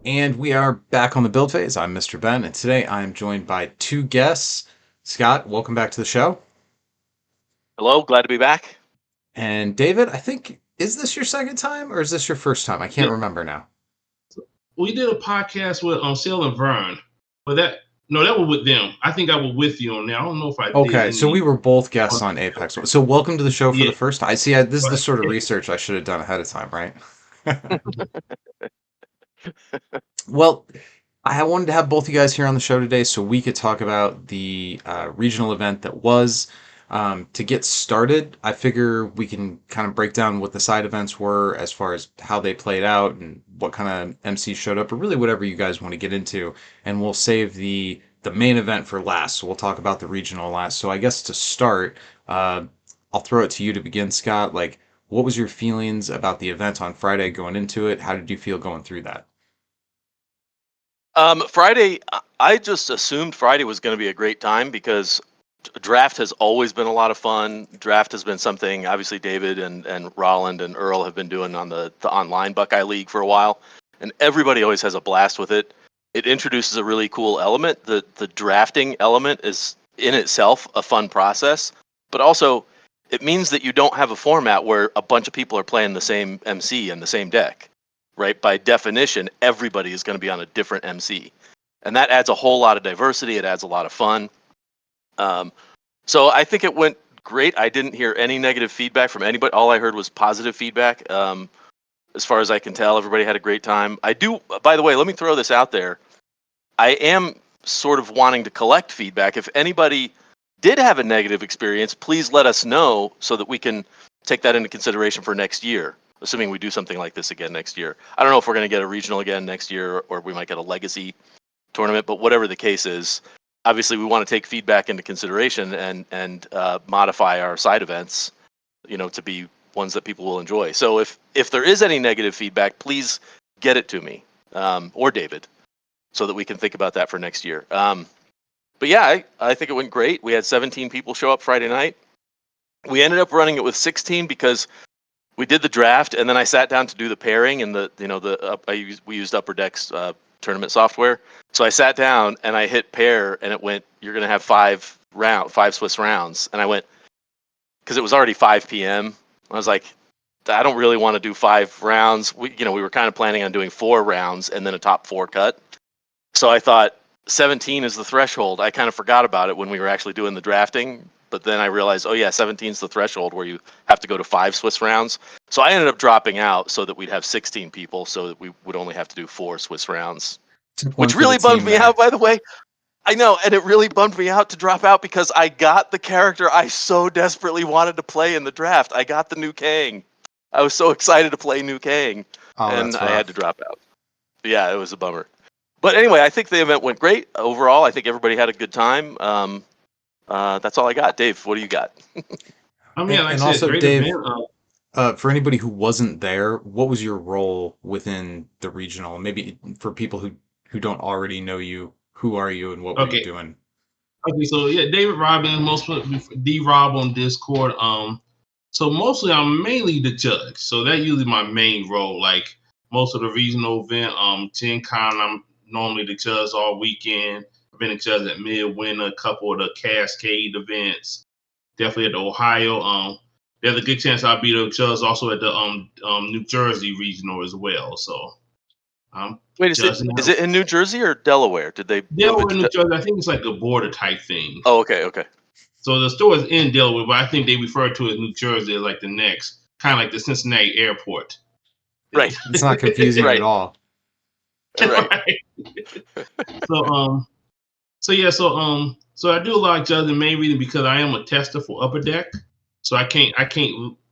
And we are back on the build phase. I'm Mr. Ben, and today I'm joined by two guests. Scott, welcome back to the show. Hello, glad to be back. And David, I think, is this your second time or is this your first time? I can't Yeah, remember now. we did a podcast with Sale and Vern, but that was with them. I think I was with you on there. I don't know if I did Okay, so we any were both guests on on the show. Apex. So welcome to the show for Yeah, the first time. I see. This is the but sort of research I should have done ahead of time, right? Well, I wanted to have both you guys here on the show today so we could talk about the regional event that was. To get started, I figure we can kind of break down what the side events were as far as how they played out and what kind of MC showed up, or really whatever you guys want to get into. And we'll save the main event for last. So we'll talk about the regional last. So I guess to start, uh, I'll throw it to you to begin, Scott. Like, what was your feelings about the event on Friday going into it? How did you feel going through that? Friday, I just assumed Friday was going to be a great time because draft has always been a lot of fun. Draft has been something, obviously, David and Rolland and Earl have been doing on the online Buckeye League for a while, and everybody always has a blast with it. It introduces a really cool element. The drafting element is in itself a fun process, but also it means that you don't have a format where a bunch of people are playing the same MC and the same deck, right? By definition, everybody is going to be on a different MC, and that adds a whole lot of diversity. It adds a lot of fun. Um, so I think it went great. I didn't hear any negative feedback from anybody. All I heard was positive feedback. As far as I can tell, everybody had a great time. I do. By the way, let me throw this out there. I am sort of wanting to collect feedback. If anybody did have a negative experience, please let us know so that we can take that into consideration for next year, assuming we do something like this again next year. I don't know if we're going to get a regional again next year or we might get a legacy tournament, but whatever the case is, obviously we want to take feedback into consideration and modify our side events, to be ones that people will enjoy. So if there is any negative feedback, please get it to me, or David, so that we can think about that for next year. But yeah, I think it went great. We had 17 people show up Friday night. We ended up running it with 16 because we did the draft, and then I sat down to do the pairing, and we used Upper Decks tournament software. So I sat down and I hit pair, and it went, "You're gonna have five Swiss rounds," and I went, because it was already 5 p.m. I was like, I don't really want to do 5 rounds. We were kind of planning on doing 4 rounds and then a top four cut. So I thought 17 is the threshold. I kind of forgot about it when we were actually doing the drafting, but then I realized, oh yeah, 17 is the threshold where you have to go to 5 Swiss rounds. So I ended up dropping out so that we'd have 16 people, so that we would only have to do 4 Swiss rounds, Took one which for the really bummed team me out, there. by the way. I know, and it really bummed me out to drop out because I got the character I so desperately wanted to play in the draft. I got the new Kang. I was so excited to play new Kang, Oh, and that's I had to rough. drop out. Yeah, it was a bummer. But anyway, I think the event went great overall. I think everybody had a good time. That's all I got. Dave, what do you got? And, like I and said, also, great event. Dave, for anybody who wasn't there, what was your role within the regional? Maybe for people who don't already know you, who are you and what were you Okay, doing? okay. So yeah, David Robbins, mostly D Rob on Discord. So mostly I'm mainly the judge. So that usually my main role. Like most of the regional event, Gen Con, I'm normally the judge all weekend. I've been a judge at Midwinter, a couple of the Cascade events. Definitely at the Ohio. There's a good chance I'll be the judge also at the New Jersey regional as well. So I'm Wait, is it judging is out. it in New Jersey or Delaware? Did they move it Delaware, New Jersey. I think it's like a border type thing. Oh, okay, okay. So the store is in Delaware, but I think they refer to it as New Jersey as like the next, kind of like the Cincinnati airport thing. Right, It's not confusing at right, all. right. Right. So so I do a lot of judging main reason because I am a tester for Upper Deck, so I can't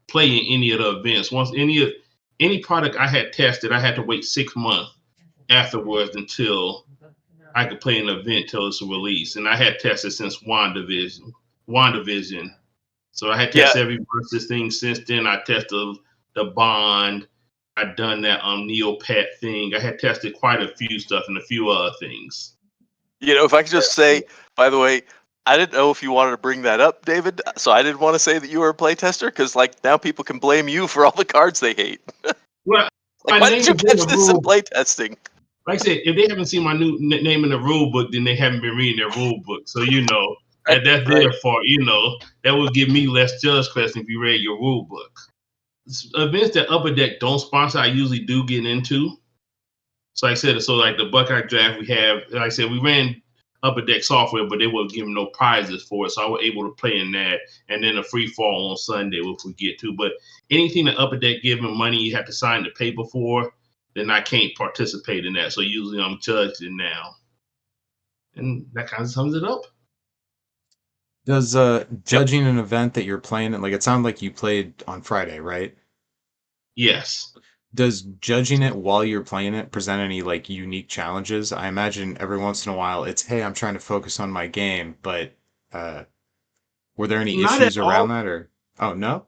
play in any of the events. Once any product I had tested, I had to wait 6 months afterwards until I could play an event till it's released. And I had tested since WandaVision. So I had Yeah, tested every versus thing since then. I tested the Bond. I'd done that Neopet thing. I had tested quite a few stuff and a few other things. if I could just say, by the way, I didn't know if you wanted to bring that up, David. So I didn't want to say that you were a playtester because, like, now people can blame you for all the cards they hate. Well, Like, my why didn't name you is in catch the this in rule. playtesting? like I said, if they haven't seen my new name in the rule book, then they haven't been reading their rule book. So Right, that's right. their fault. That would give me less judge question if you read your rule book. Events that Upper Deck don't sponsor, I usually do get into. So like I said, so like the Buckeye draft, we have, like I said, we ran Upper Deck software, but they weren't giving no prizes for it. So I was able to play in that, and then a free fall on Sunday, if we get to. But anything that Upper Deck giving money, you have to sign the paper for, then I can't participate in that. So usually I'm judged in now, and that kind of sums it up. Does Yep. judging an event that you're playing, like it sounded like you played on Friday, right? Yes. Does judging it while you're playing it present any like unique challenges? I imagine every once in a while it's, hey, I'm trying to focus on my game, but uh, were there any Not at issues around all. that or oh no?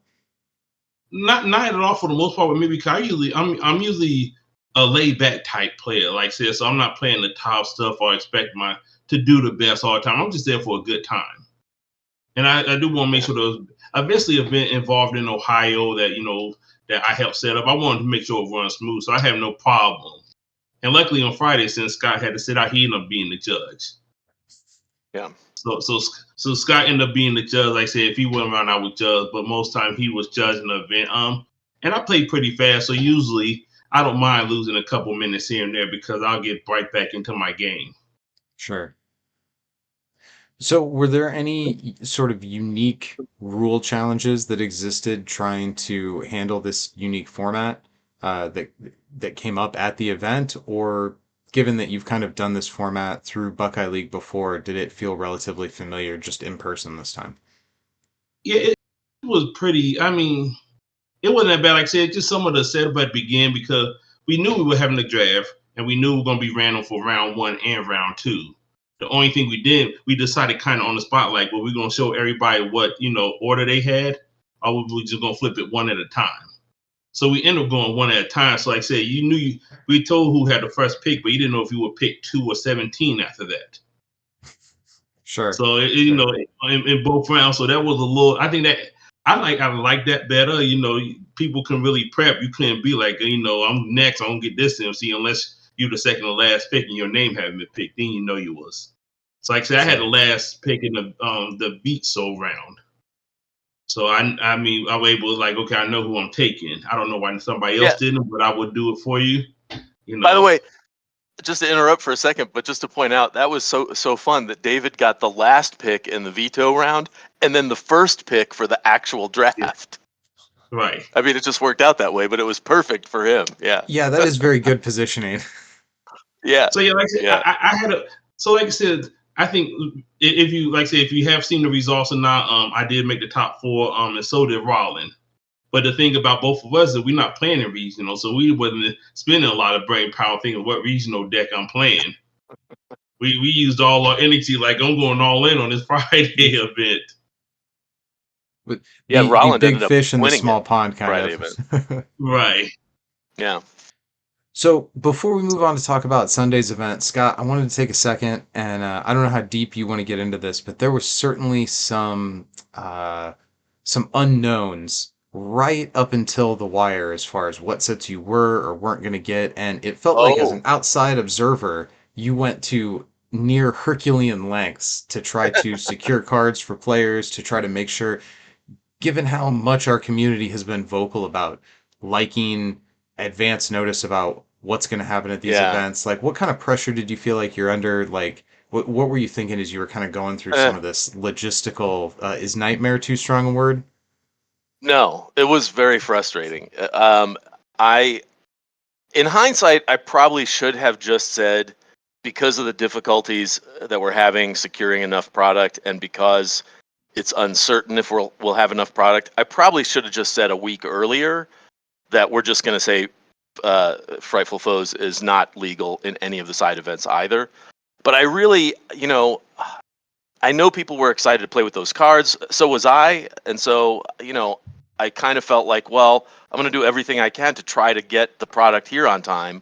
Not at all for the most part. But maybe because I'm usually a laid back type player, like I said. So I'm not playing the top stuff or expect my to do the best all the time. I'm just there for a good time. And I do want to make Yeah. sure those eventually event involved in Ohio that that I helped set up. I wanted to make sure it runs smooth, so I have no problem. And luckily on Friday, since Scott had to sit out, he ended up being the judge. Yeah. So so so Scott ended up being the judge. Like I said, if he wasn't around, I would judge. But most time he was judging the event. And I played pretty fast, so usually I don't mind losing a couple minutes here and there because I'll get right back into my game. Sure. So, were there any sort of unique rule challenges that existed trying to handle this unique format that came up at the event, or given that you've kind of done this format through Buckeye League before, did it feel relatively familiar just in person this time? Yeah, it was pretty. I mean, it wasn't that bad. Like I said, just some of the setup at the beginning because we knew we were having a draft and we knew we were going to be random for round one and round two. The only thing we decided kind of on the spot, like, well, we're going to show everybody what, order they had, or we just going to flip it one at a time. So we ended up going one at a time. So, like I said, we told who had the first pick, but you didn't know if you would pick 2 or 17 after that. Sure, So sure. in both rounds, so that was a little. I think that I like that better. People can really prep. You couldn't be like, I'm next. I don't get this MC unless you're the second to last pick and your name haven't been picked. Then you know you was. So like I said, I had the Sure. last pick in the beat so round. So I mean I was able to like, okay, I know who I'm taking. I don't know why somebody else Yeah. didn't, but I would do it for you. You By the know. way, just to interrupt for a second, but just to point out, that was so fun that David got the last pick in the veto round and then the first pick for the actual Yeah. draft. Right. I mean, it just worked out that way, but it was perfect for him. Yeah. Yeah, that is very good positioning. Yeah. So yeah, like I said, Yeah. I had a so like I said, I think if you like I say if you have seen the results or not, I did make the top four, and so did Rollin. But the thing about both of us is we're not playing in regional, so we wasn't spending a lot of brain power thinking what regional deck I'm playing. We used all our energy like I'm going all in on this Friday event. With Yeah. the Rolland big ended up fish in the winning it small pond, kind Friday of. event. Right. Yeah. So before we move on to talk about Sunday's event, Scott, I wanted to take a second, and I don't know how deep you want to get into this, but there was certainly some unknowns right up until the wire as far as what sets you were or weren't going to get, and it felt like as an Oh, outside observer, you went to near Herculean lengths to try to secure cards for players, to try to make sure, given how much our community has been vocal about liking advance notice about what's going to happen at these yeah. events, like what kind of pressure did you feel like you're under? Like, what were you thinking as you were kind of going through Eh, some of this logistical, is nightmare too strong a word? no, it was very frustrating. I, in hindsight, I probably should have just said, because of the difficulties that we're having securing enough product and because it's uncertain if we'll have enough product, I probably should have just said a week earlier that we're just going to say Frightful Foes is not legal in any of the side events either. But I really, I know people were excited to play with those cards. So was I. And so, I kind of felt like, well, I'm going to do everything I can to try to get the product here on time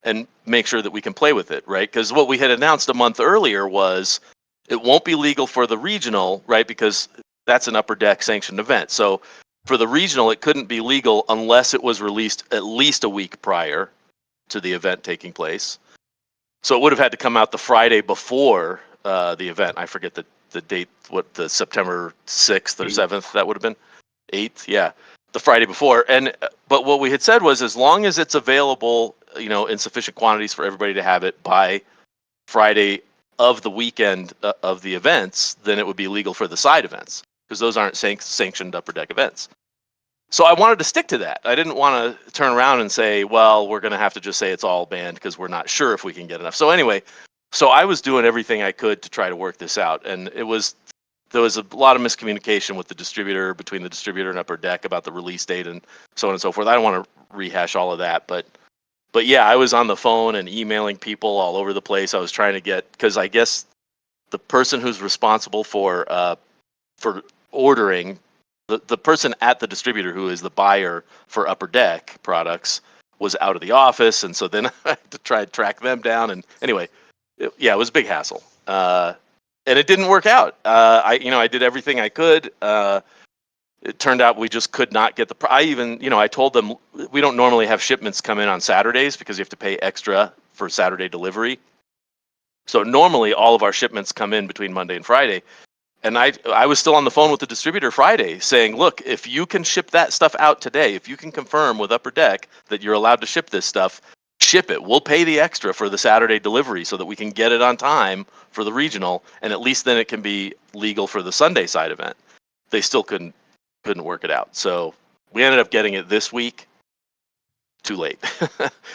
and make sure that we can play with it, right? Because what we had announced a month earlier was it won't be legal for the regional, right? Because that's an upper deck sanctioned event. So for the regional, it couldn't be legal unless it was released at least a week prior to the event taking place. So it would have had to come out the Friday before the event. I forget the date, what the September 6th or 7th that would have been. 8th, yeah, the Friday before. And but what we had said was, as long as it's available, in sufficient quantities for everybody to have it by Friday of the weekend of the events, then it would be legal for the side events, because those aren't sanctioned Upper Deck events. So I wanted to stick to that. I didn't want to turn around and say, well, we're going to have to just say it's all banned because we're not sure if we can get enough. So anyway, so I was doing everything I could to try to work this out, and there was a lot of miscommunication with the distributor, between the distributor and Upper Deck, about the release date and so on and so forth. I don't want to rehash all of that, but yeah, I was on the phone and emailing people all over the place. I was trying to get, because I guess the person who's responsible for ordering, the person at the distributor who is the buyer for Upper Deck products, was out of the office, and so then I had to try and track them down. And anyway, it was a big hassle, and it didn't work out. I did everything I could. It turned out we just could not get I told them we don't normally have shipments come in on Saturdays because you have to pay extra for Saturday delivery. So normally all of our shipments come in between Monday and Friday. And I was still on the phone with the distributor Friday saying, look, if you can ship that stuff out today, if you can confirm with Upper Deck that you're allowed to ship this stuff, ship it. We'll pay the extra for the Saturday delivery so that we can get it on time for the regional, and at least then it can be legal for the Sunday side event. They still couldn't work it out. So we ended up getting it this week. Too late.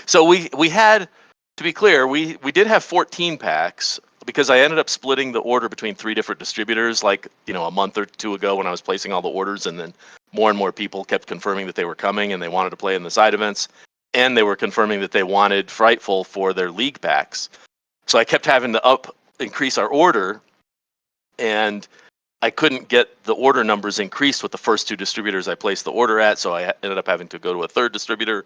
So we had, to be clear, we did have 14 packs, because I ended up splitting the order between 3 different distributors, like, a month or 2 ago when I was placing all the orders, and then more and more people kept confirming that they were coming and they wanted to play in the side events, and they were confirming that they wanted Frightful for their league packs. So I kept having to increase our order, and I couldn't get the order numbers increased with the first 2 distributors I placed the order at, so I ended up having to go to a 3rd distributor.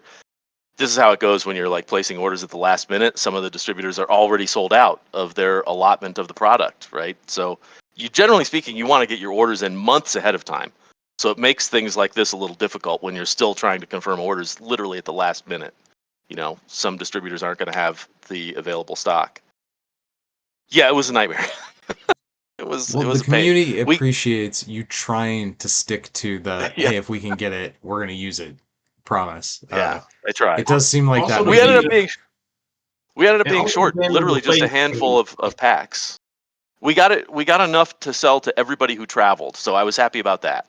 This is how it goes when you're like placing orders at the last minute. Some of the distributors are already sold out of their allotment of the product, right? So generally speaking, you want to get your orders in months ahead of time. So it makes things like this a little difficult when you're still trying to confirm orders literally at the last minute. Some distributors aren't going to have the available stock. Yeah, it was a nightmare. It was Well, the a pain. community We appreciates you trying to stick to the, yeah, hey, if we can get it, we're going to use it promise. yeah, I tried. It does seem like Also, that the We would ended ban up be, being we ended up and being also the short ban of literally just a handful replacement. of packs. We got enough to sell to everybody who traveled, so I was happy about that.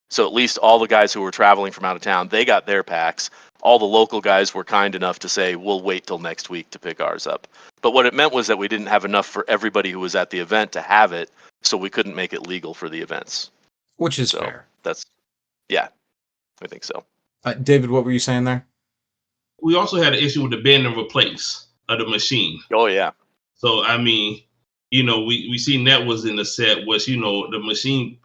So at least all the guys who were traveling from out of town, they got their packs. All the local guys were kind enough to say, we'll wait till next week to pick ours up. But what it meant was that we didn't have enough for everybody who was at the event to have it, so we couldn't make it legal for the events. which is So fair. yeah, I think so. David, what were you saying there? We also had an issue with the ban and replace of the machine. Oh yeah. So I mean, we seen that was in the set was the machine.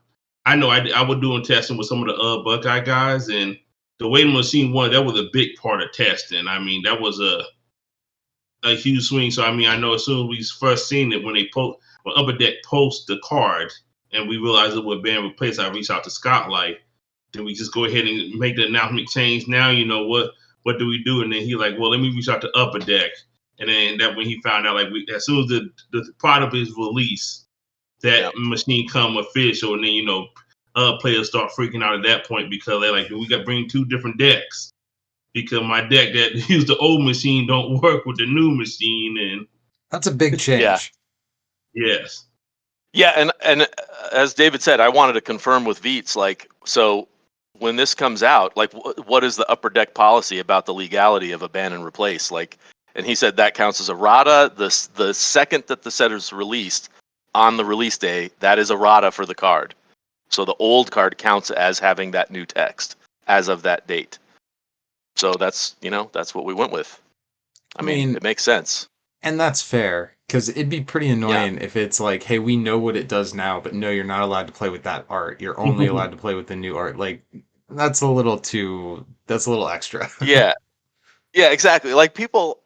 I know I was doing testing with some of the Buckeye guys, and the way the machine won, that was a big part of testing. I mean, that was a huge swing. So I mean, I know as soon as we first seen it when Upper Deck post the card, and we realized it would ban replace, I reached out to Scott like, then we just go ahead and make the announcement change now. What do we do? And then he like, well, let me reach out to Upper Deck. And then that when he found out, like, as soon as the product is released, that Yeah. machine come official, and then players start freaking out at that point because they're like, we got to bring 2 different decks because my deck that used the old machine don't work with the new machine, and That's a big Yeah. change. yes, Yeah, and as David said, I wanted to confirm with Veets, like, so when this comes out, like, what is the Upper Deck policy about the legality of a ban and replace? Like, and he said that counts as a RADA. The second that the set is released on the release day, that is a RADA for the card. So the old card counts as having that new text as of that date. So that's what we went with. I mean, mean, it makes sense. and that's fair, because it'd be pretty Yeah. annoying if it's like, hey, we know what it does now, but no, you're not allowed to play with that art. You're only allowed to play with the new art. Like, that's a little extra. Yeah. Yeah, exactly. Like people,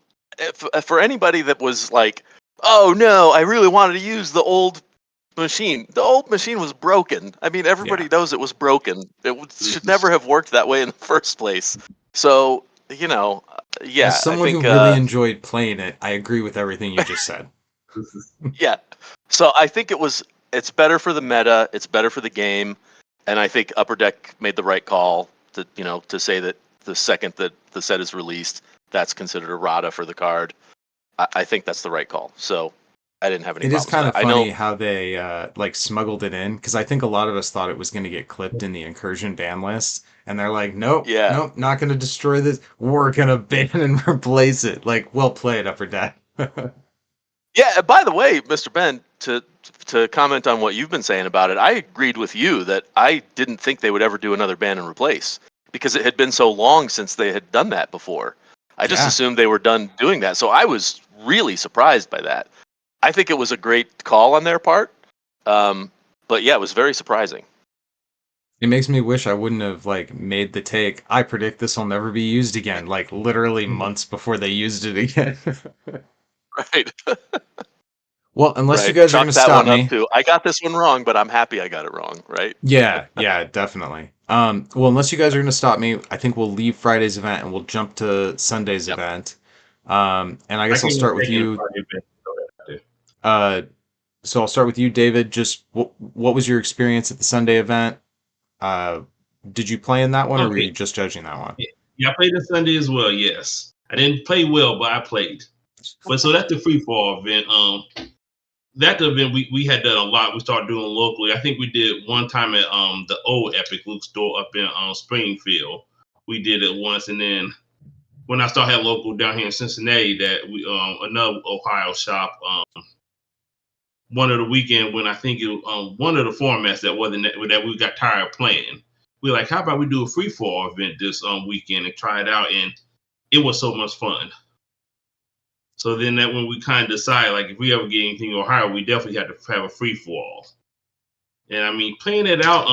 for anybody that was like, "Oh no, I really wanted to use the old machine." The old machine was broken. I mean, everybody Yeah. knows it was broken. Should never have worked that way in the first place. So, yeah, As I someone who think really enjoyed playing it, I agree with everything you just said. yeah. So I think it's better for the meta, it's better for the game, and I think Upper Deck made the right call to say that the second that the set is released, that's considered a rata for the card. I think that's the right call. So I didn't have any It is problems with kind that. of I know. funny how they like smuggled it in because I think a lot of us thought it was going to get clipped in the incursion ban list, and they're like, nope, Yeah. nope, not going to destroy this. We're going to ban and replace it. Like, well played, Upper Deck. Yeah, and by the way, Mr. Ben, to comment on what you've been saying about it, I agreed with you that I didn't think they would ever do another ban and replace because it had been so long since they had done that before. I just Yeah, assumed they were done doing that. So I was really surprised by that. I think it was a great call on their part. Um, but yeah, it was very surprising. it makes me wish I wouldn't have like made the take. I predict this will never be used again. Like literally months before they used it again. Right. Well, unless you Right. guys are going Chalk to that stop one up me. to I got this one wrong, but I'm happy I got it wrong. Right. Yeah, yeah, definitely. Well, unless you guys are going to stop me, I think we'll leave Friday's event and we'll jump to Sunday's Yep. event. And I I guess I'll can't even start with take any you. part of it. Uh, so I'll start with you, David. Just what was your experience at the Sunday event? Uh, did you play in that one, or were Okay. you just judging that one? Yeah, I played this Sunday as well. Yes, I didn't play well, but I played. But so that's the free fall event. That event we had done a lot. We started doing locally. I think we did one time at the old Epic Luke store up in Springfield. We did it once, and then when I started having local down here in Cincinnati, that we another Ohio shop. One of the weekend when I think it one of the formats that wasn't that we got tired of playing. We were like, how about we do a free fall event this weekend and try it out, and it was so much fun. So then that when we kind of decide, like if we ever get anything in Ohio, we definitely have to have a free for all. And I mean, playing it out,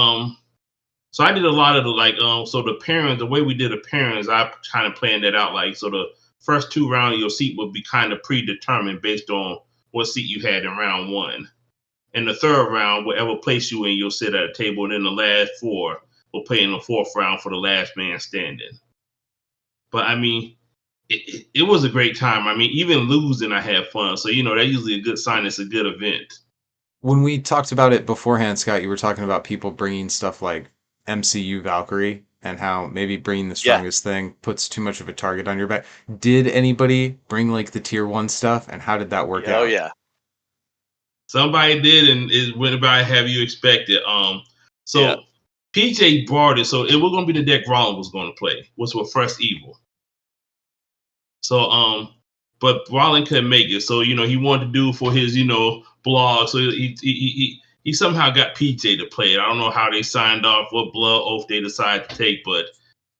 so I did a lot of the like, so the parents, the way we did the parents, I kind of planned that out. Like, so the first two rounds, your seat would be kind of predetermined based on what seat you had in round one. And the third round, whatever place you in, you'll sit at a table. And then the last four will play in the fourth round for the last man standing. But I mean, it was a great time. I mean, even losing, I had fun. So, that's usually a good sign it's a good event. When we talked about it beforehand, Scott, you were talking about people bringing stuff like MCU Valkyrie and how maybe bringing the Yeah. strongest thing puts too much of a target on your back. Did anybody bring like the tier one stuff, and how did that work Yeah. Oh out? yeah. Somebody did, and it went about have you expected. Yeah. So PJ brought it, so it was gonna be the deck Rollin was gonna play, which was First Evil. So but Rollin couldn't make it. So he wanted to do for his blog. So he somehow got PJ to play it. I don't know how they signed off, what blood oath they decided to take, but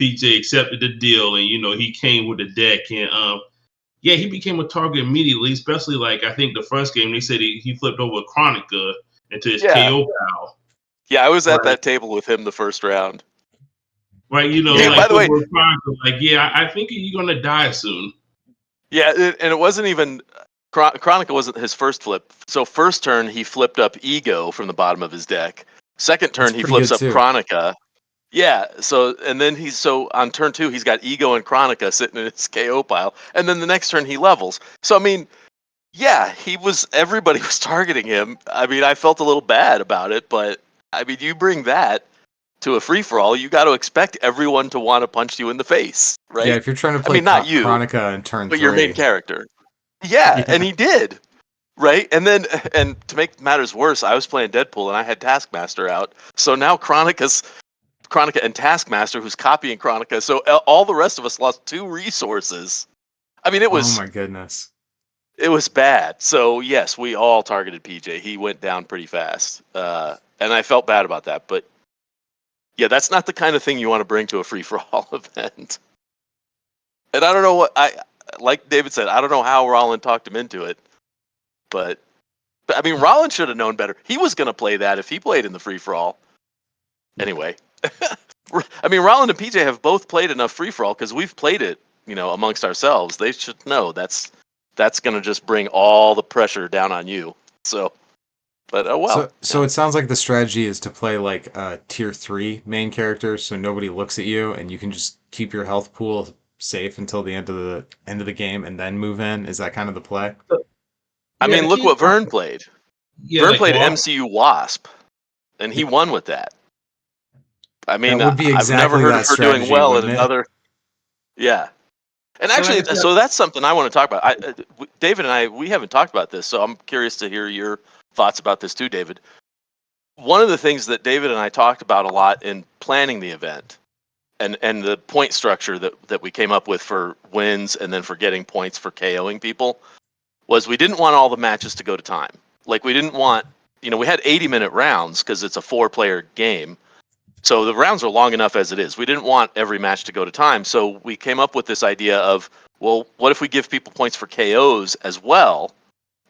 PJ accepted the deal, and he came with the deck, and yeah, he became a target immediately, especially like I think the first game they said he flipped over Chronica into his Yeah. KO pal. Yeah. I was at Right. that table with him the first round. Right, Hey, Yeah. by like the flip way, over Chronica, like, yeah, I think you're gonna die soon. yeah, and it wasn't even Chronica wasn't his first flip. So first turn he flipped up Ego from the bottom of his deck. Second That's turn he pretty flips good up too. Chronica. Yeah, so and then so on turn two he's got Ego and Chronica sitting in his KO pile, and then the next turn he levels. So I mean, yeah, everybody was targeting him. I mean, I felt a little bad about it, but I mean, you bring that to a free for all, you got to expect everyone to want to punch you in the face, Yeah, right? if you're trying to I play mean, not you, Chronica in turn but your main three, character. Yeah, and yeah. he did. Right? And then and to make matters worse, I was playing Deadpool and I had Taskmaster out. So now Chronica and Taskmaster who's copying Chronica. So all the rest of us lost two resources. I mean, Oh my goodness. it was bad. So yes, we all targeted PJ. He went down pretty fast. And I felt bad about that, but yeah, that's not the kind of thing you want to bring to a free for all event. And I don't know like David said, I don't know how Rollin talked him into it, but I mean, Rollins should have known better. He was going to play that if he played in the free for all. Anyway, I mean, Rollins and PJ have both played enough free for all because we've played it, amongst ourselves. They should know that's going to just bring all the pressure down on you. So, but oh well. So it sounds like the strategy is to play like tier three main characters, so nobody looks at you, and you can just keep your health pool safe until the end of the game and then move in? Is that kind of the play? I Yeah, mean, the look key. what Vern played. Yeah, Vern like played Wall. MCU Wasp, and he won with that. I mean, That would be I've never exactly heard of that her doing strategy, well in wouldn't it? another. Yeah. And And like I actually, said, so that's something I want to talk about. David and I, we haven't talked about this, so I'm curious to hear your thoughts about this too, David. One of the things that David and I talked about a lot in planning the event and the point structure that we came up with for wins and then for getting points for KOing people was we didn't want all the matches to go to time. Like we didn't want, we had 80-minute rounds because it's a 4-player game. So the rounds are long enough as it is. We didn't want every match to go to time. So we came up with this idea of, well, what if we give people points for KOs as well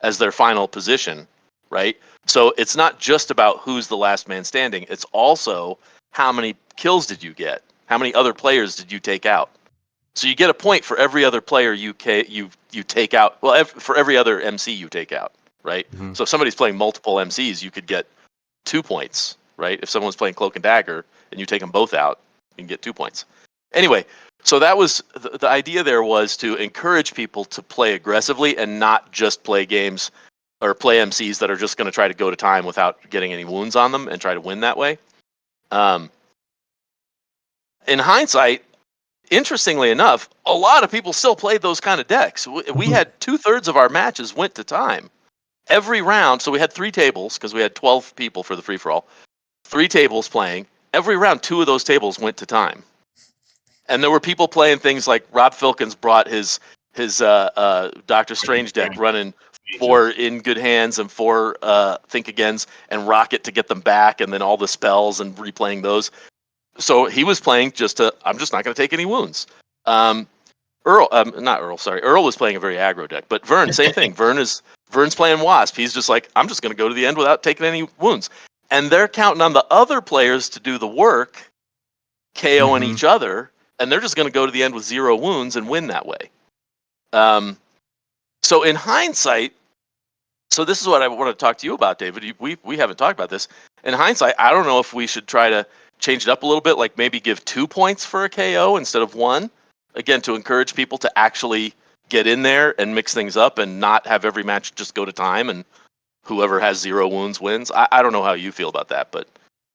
as their final position, right? So it's not just about who's the last man standing. It's also how many kills did you get? How many other players did you take out? So you get a point for every other player you take out. Well, for every other MC you take out, right? Hmm. So if somebody's playing multiple MCs, you could get 2 points, right? If someone's playing Cloak and Dagger and you take them both out, you can get 2 points. Anyway, so that was the idea. There was to encourage people to play aggressively and not just play games or play MCs that are just going to try to go to time without getting any wounds on them and try to win that way. Um, in hindsight, interestingly enough, a lot of people still played those kind of decks. We had 2/3 of our matches went to time every round. So we had 3 tables because we had 12 people for the free for all. 3 tables playing. Every round, 2 of those tables went to time. And there were people playing things like Rob Filkins brought his Doctor Strange deck running 4 In Good Hands and 4 Think Agains and Rocket to get them back, and then all the spells and replaying those. So he was playing I'm just not going to take any wounds. Not Earl, sorry. Earl was playing a very aggro deck, but Vern, same thing. Vern's playing Wasp. He's just like, I'm just going to go to the end without taking any wounds. And they're counting on the other players to do the work, KOing Hmm. each other, and they're just going to go to the end with 0 wounds and win that way. So in hindsight, so this is what I want to talk to you about, David. We haven't talked about this. In hindsight, I don't know if we should try to change it up a little bit, like maybe give 2 points for a KO instead of 1, again to encourage people to actually get in there and mix things up and not have every match just go to time and whoever has 0 wounds wins. I don't know how you feel about that, but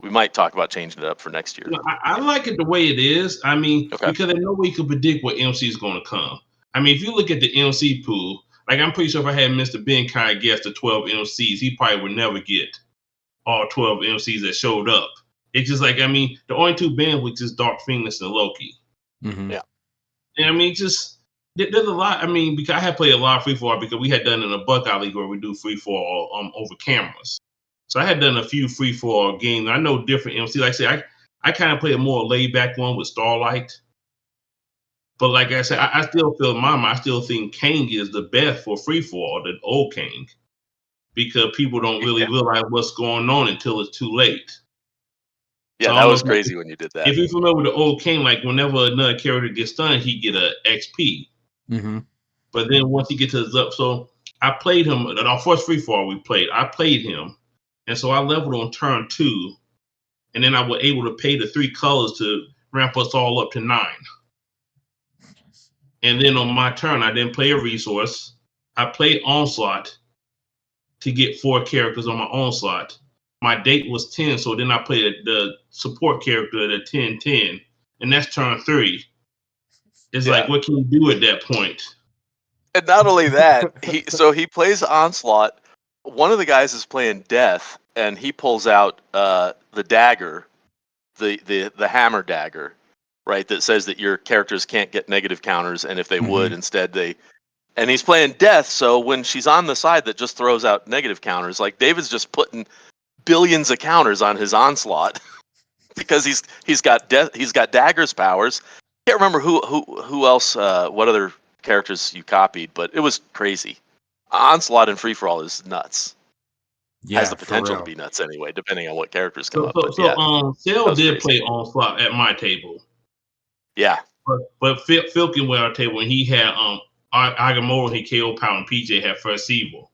we might talk about changing it up for next year. No, I like it the way it is. I mean, Okay. because there's no way you can predict what MC is going to come. I mean, if you look at the MC pool, like I'm pretty sure if I had Mr. Ben kind of guess the 12 MCs, he probably would never get all 12 MCs that showed up. It's just like, I mean, the only 2 bands was just Dark Phoenix and Loki. Hmm. Yeah. And I mean, just there's a lot. I mean, because I had played a lot of free for all because we had done in a Buckey league where we do free for all over cameras. So I had done a few free for all games. I know different MC. Like I said, I kind of play a more laid back one with Starlight. But like I said, Yeah. I still feel in my mind, I still think King is the best for free for all, the old King, because people don't really Yeah. realize what's going on until it's too late. So Yeah, I that don't know was crazy when you did that. if you're familiar with the old King, like whenever another character gets stunned, he get a XP. Hmm. But then once he gets to his up, so I played him at our first free fall we played. I played him, and so I leveled on turn 2, and then I was able to pay the 3 colors to ramp us all up to 9. And then on my turn, I didn't play a resource. I played Onslaught to get 4 characters on my Onslaught. My date was 10, so then I played the support character at a 10-10, and that's turn 3. It's like, Yeah. what can you do at that point? And not only that, he plays Onslaught. One of the guys is playing Death, and he pulls out the dagger, the hammer dagger, right? That says that your characters can't get negative counters, and if they would, Hmm. instead they. And he's playing Death, so when she's on the side that just throws out negative counters, like David's just putting billions of counters on his Onslaught because he's got Death, he's got Dagger's powers. Can't remember who else, what other characters you copied, but it was crazy. Onslaught and Free for All is nuts. Has Yeah, the for potential to real. be nuts anyway, depending on what characters come So, up. so, But so yeah, um, that Sale was did crazy. play Onslaught at my table, Yeah, but Filkin went our table when he had Agamora, he KO Power, and PJ had First Evil.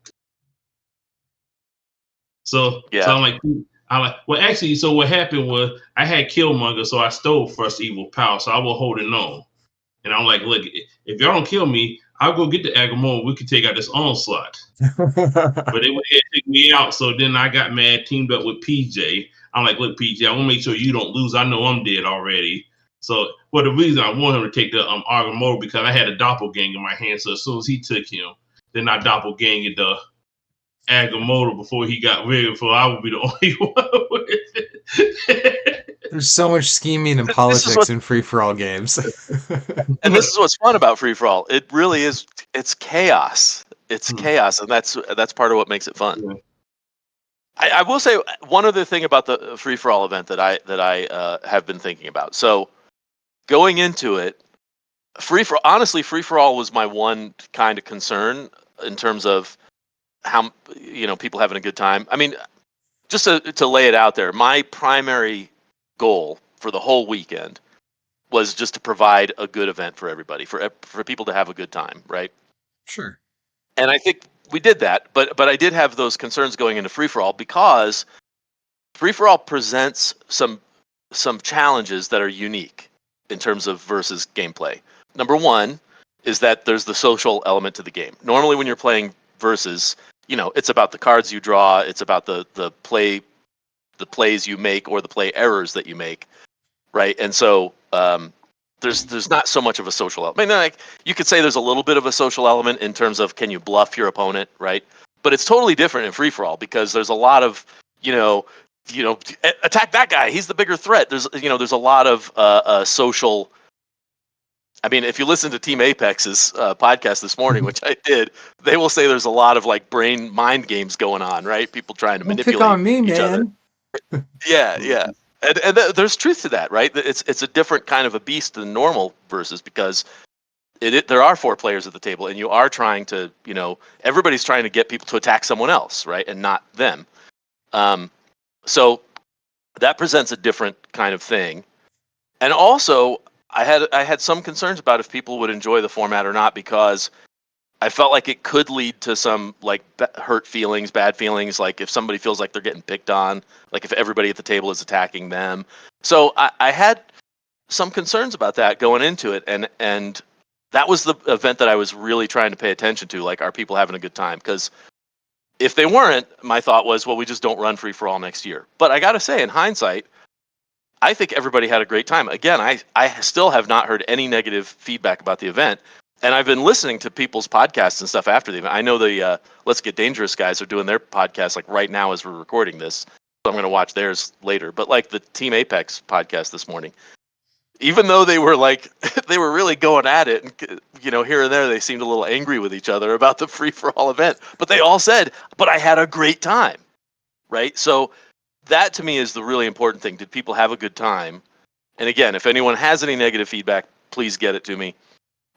So yeah, I'm like, well, actually, so what happened was I had Killmonger, so I stole First Evil Power, so I was holding on. And I'm like, look, if y'all don't kill me, I'll go get the Agamemnon. We can take out this onslaught. But they went ahead and took me out. So then I got mad, teamed up with PJ. I'm like, look, PJ, I want to make sure you don't lose. I know I'm dead already. So, well, the reason I want him to take the Agamemnon because I had a doppelganger in my hand. So as soon as he took him, then I doppelganger the Agamemnon before he got ready. So I would be the only one with it. There's so much scheming and politics in free-for-all games. And this is what's fun about free for all. It really is. It's chaos. It's chaos, and that's part of what makes it fun. Yeah. I will say one other thing about the free for all event that I have been thinking about. So going into it, free for all was my one kind of concern in terms of how people having a good time. I mean, just to lay it out there, my primary goal for the whole weekend was just to provide a good event for everybody, for people to have a good time, right? Sure. And I think we did that, but I did have those concerns going into free for all because free for all presents some challenges that are unique in terms of versus gameplay. Number one is that there's the social element to the game. Normally, when you're playing versus, it's about the cards you draw, it's about the plays you make or the play errors that you make, right? And so there's not so much of a social element. I mean, like you could say there's a little bit of a social element in terms of can you bluff your opponent, right? But it's totally different in free for all because there's a lot of attack that guy. He's the bigger threat. There's a lot of social. I mean, if you listen to Team Apex's podcast this morning, which I did, they will say there's a lot of like brain mind games going on, right? People trying to Don't pick manipulate on me, each other. man. Yeah. And there's truth to that, right? It's a different kind of a beast than normal versus because there are 4 players at the table and you are trying to, everybody's trying to get people to attack someone else, right? And not them. So that presents a different kind of thing. And also I had some concerns about if people would enjoy the format or not because I felt like it could lead to some like hurt feelings, bad feelings, like if somebody feels like they're getting picked on, like if everybody at the table is attacking them. So I had some concerns about that going into it, and that was the event that I was really trying to pay attention to. Like, are people having a good time? Because if they weren't, my thought was, well, we just don't run free for all next year. But I got to say, in hindsight, I think everybody had a great time. Again, I still have not heard any negative feedback about the event. And I've been listening to people's podcasts and stuff after the event. I know the Let's Get Dangerous guys are doing their podcast like right now as we're recording this. So I'm going to watch theirs later. But like the Team Apex podcast this morning, even though they were like, they were really going at it, and here and there they seemed a little angry with each other about the free for all event. But they all said, but I had a great time, right? So that to me is the really important thing. Did people have a good time? And again, if anyone has any negative feedback, please get it to me.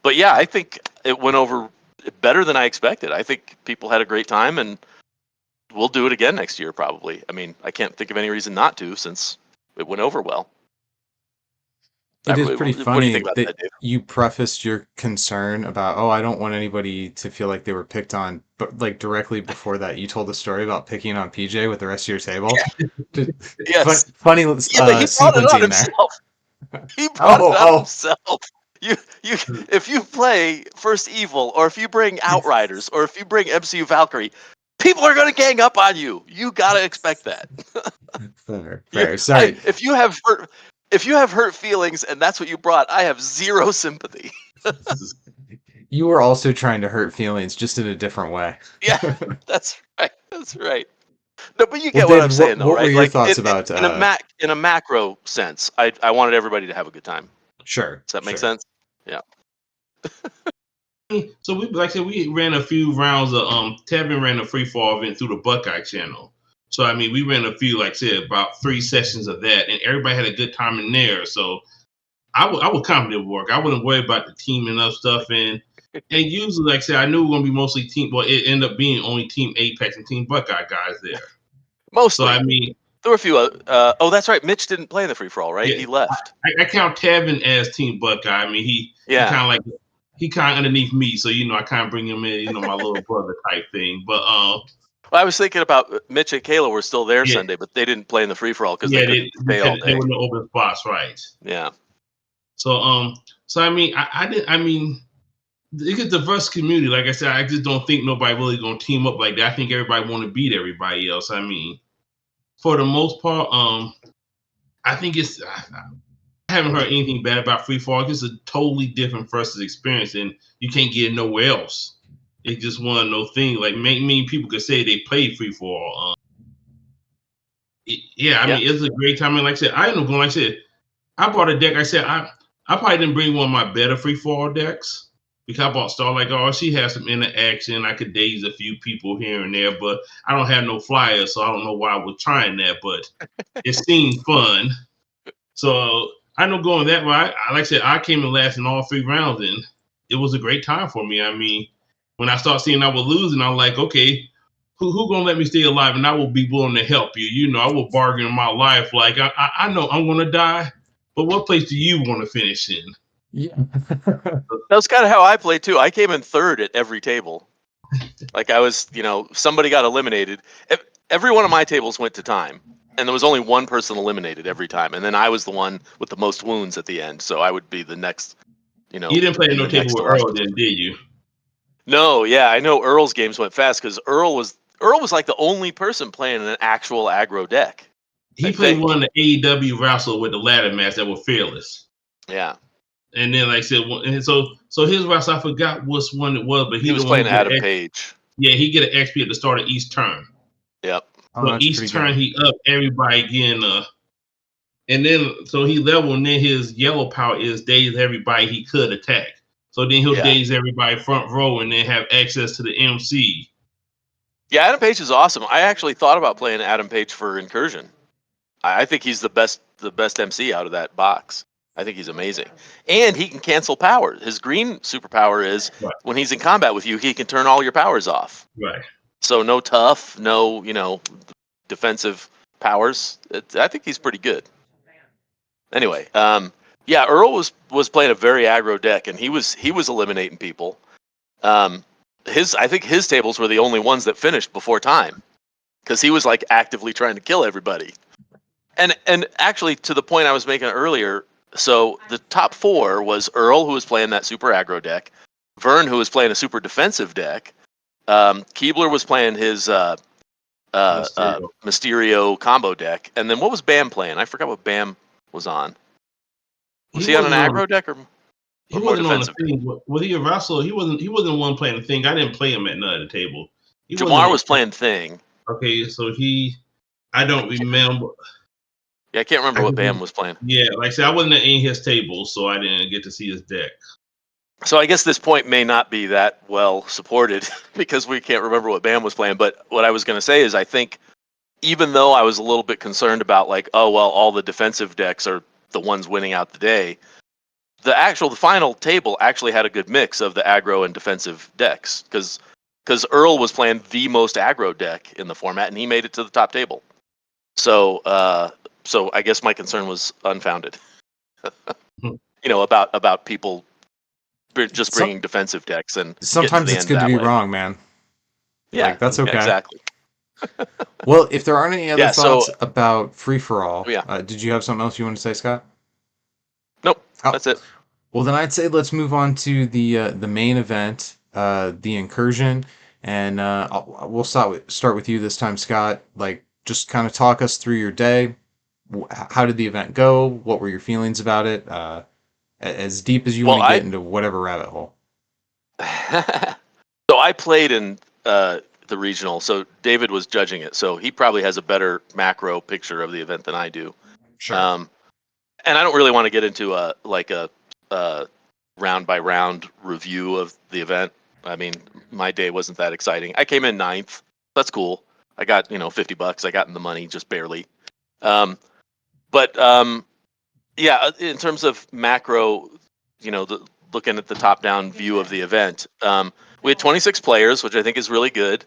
But yeah, I think it went over better than I expected. I think people had a great time, and we'll do it again next year probably. I mean, I can't think of any reason not to since it went over well. It is pretty What do you funny think about that that, Dave? you prefaced your concern about, oh, I don't want anybody to feel like they were picked on, but like directly before that, you told the story about picking on PJ with the rest of your table. Yes. Funny Yeah, but he brought it on sequencing there. himself. He brought it on Oh, himself. You, if you play First Evil, or if you bring Outriders, or if you bring MCU Valkyrie, people are going to gang up on you. You got to expect that. fair. Sorry. If you have hurt feelings and that's what you brought, I have zero sympathy. You were also trying to hurt feelings, just in a different way. Yeah, that's right. That's right. No, but you Well, get what I'm David, saying, though, what were right? your Like thoughts about? in a macro sense, I wanted everybody to have a good time. Sure. Does that make Sure. sense? Yeah. So we, like I said, we ran a few rounds of Tevin ran a free fall event through the Buckeye channel. So I mean, we ran a few, like I said, about 3 sessions of that, and everybody had a good time in there. So I was confident work. I wouldn't worry about the teaming up stuff, and usually, like I said, I knew it was gonna be mostly team. Well, it ended up being only Team Apex and Team Buckeye guys there. Mostly. So I mean, there were a few. Oh, that's right. Mitch didn't play in the free for all, right? yeah, He left. I count Tevin as Team Buckeye. I mean, he kind of like he kind of underneath me, so I kind of bring him in, my little brother type thing. But well, I was thinking about Mitch and Kayla were still there yeah, Sunday, but they didn't play in the free for all because yeah, they couldn't stay all they day. were no open spots, right? Yeah. So I mean, I didn't. I mean, it's a diverse community. Like I said, I just don't think nobody really gonna team up like that. I think everybody want to beat everybody else. I mean, for the most part, I think it's. I haven't heard anything bad about free fall. It's a totally different versus experience, and you can't get it nowhere else. It's just one of those things. Like many people could say they played free fall. Yeah, I Yeah. mean, it's a great time. And like I said, I ended up going. Like I said, I bought a deck. I said I probably didn't bring one of my better free fall decks because I bought Star. Like, oh, she has some interaction. I could daze a few people here and there, but I don't have no flyers, so I don't know why I was trying that. But it seemed fun. So I know going that way. Like I said, I came in last in all 3 rounds, and it was a great time for me. I mean, when I started seeing I was losing, I'm like, okay, who gonna let me stay alive? And I will be willing to help you. You know, I will bargain my life. Like I know I'm gonna die, but what place do you want to finish in? Yeah. That was kind of how I played too. I came in third at every table. Like I was, somebody got eliminated. Every one of my tables went to time, and there was only one person eliminated every time. And then I was the one with the most wounds at the end, so I would be the next, You didn't play in no the table next with line. Earl, then, did you? No, yeah, I know Earl's games went fast because Earl was like the only person playing an actual aggro deck. He I played think. one of the AEW wrestle with the ladder match that were fearless. Yeah, And then, like I said, and so his wrestle, I forgot which one it was, but he he the was one who playing get Adam an Page. yeah, he get an XP at the start of each turn. Yep. Oh, So that's each pretty turn good. he up everybody again, and then so he level, and then his yellow power is daze everybody he could attack. So then he'll Yeah. daze everybody front row, and then have access to the MC. Yeah, Adam Page is awesome. I actually thought about playing Adam Page for Incursion. I think he's the best MC out of that box. I think he's amazing, and he can cancel power. His green superpower is Right, when he's in combat with you, he can turn all your powers off. right. So no tough, no defensive powers. I think he's pretty good. Anyway, yeah, Earl was playing a very aggro deck, and he was eliminating people. Um, I think his tables were the only ones that finished before time because he was like actively trying to kill everybody. And actually, to the point I was making earlier, so the top four was Earl, who was playing that super aggro deck, Vern, who was playing a super defensive deck, Keebler was playing his Mysterio. Mysterio combo deck, and then what was Bam playing? I forgot what Bam was on. Was He he on an wasn't on. aggro deck He or more wasn't on the defensive deck? thing. Was he a wrestler? He wasn't. He wasn't one playing the thing. I didn't play him at none of the table. He wasn't Jamar on. was playing Thing. Okay, so he. I don't remember. Yeah, I can't remember I what just, Bam was playing. yeah, like I said, I wasn't in his table, so I didn't get to see his deck. So I guess this point may not be that well supported because we can't remember what Bam was playing. But what I was going to say is I think even though I was a little bit concerned about like, oh well, all the defensive decks are the ones winning out the day, the final table actually had a good mix of the aggro and defensive decks because Earl was playing the most aggro deck in the format and he made it to the top table. So I guess my concern was unfounded. About people just Some, bringing defensive decks and getting to sometimes the it's end good to that be way. wrong, man. Yeah, Like, that's yeah, okay. exactly. Well, if there aren't any other Yeah. So thoughts about free for all, yeah, did you have something else you want to say, Scott? nope, Oh, that's it. well, then I'd say let's move on to the main event, the incursion, and we'll start with you this time, Scott. Like, just kind of talk us through your day. How did the event go? What were your feelings about it? As deep as you want Well, to get into whatever rabbit hole. so I played in the regional. So David was judging it. So he probably has a better macro picture of the event than I do. Sure. And I don't really want to get into a round by round review of the event. I mean, my day wasn't that exciting. I came in ninth. That's cool. I got $50. I got in the money just barely. But yeah, in terms of macro, looking at the top down view of the event, we had 26 players, which I think is really good.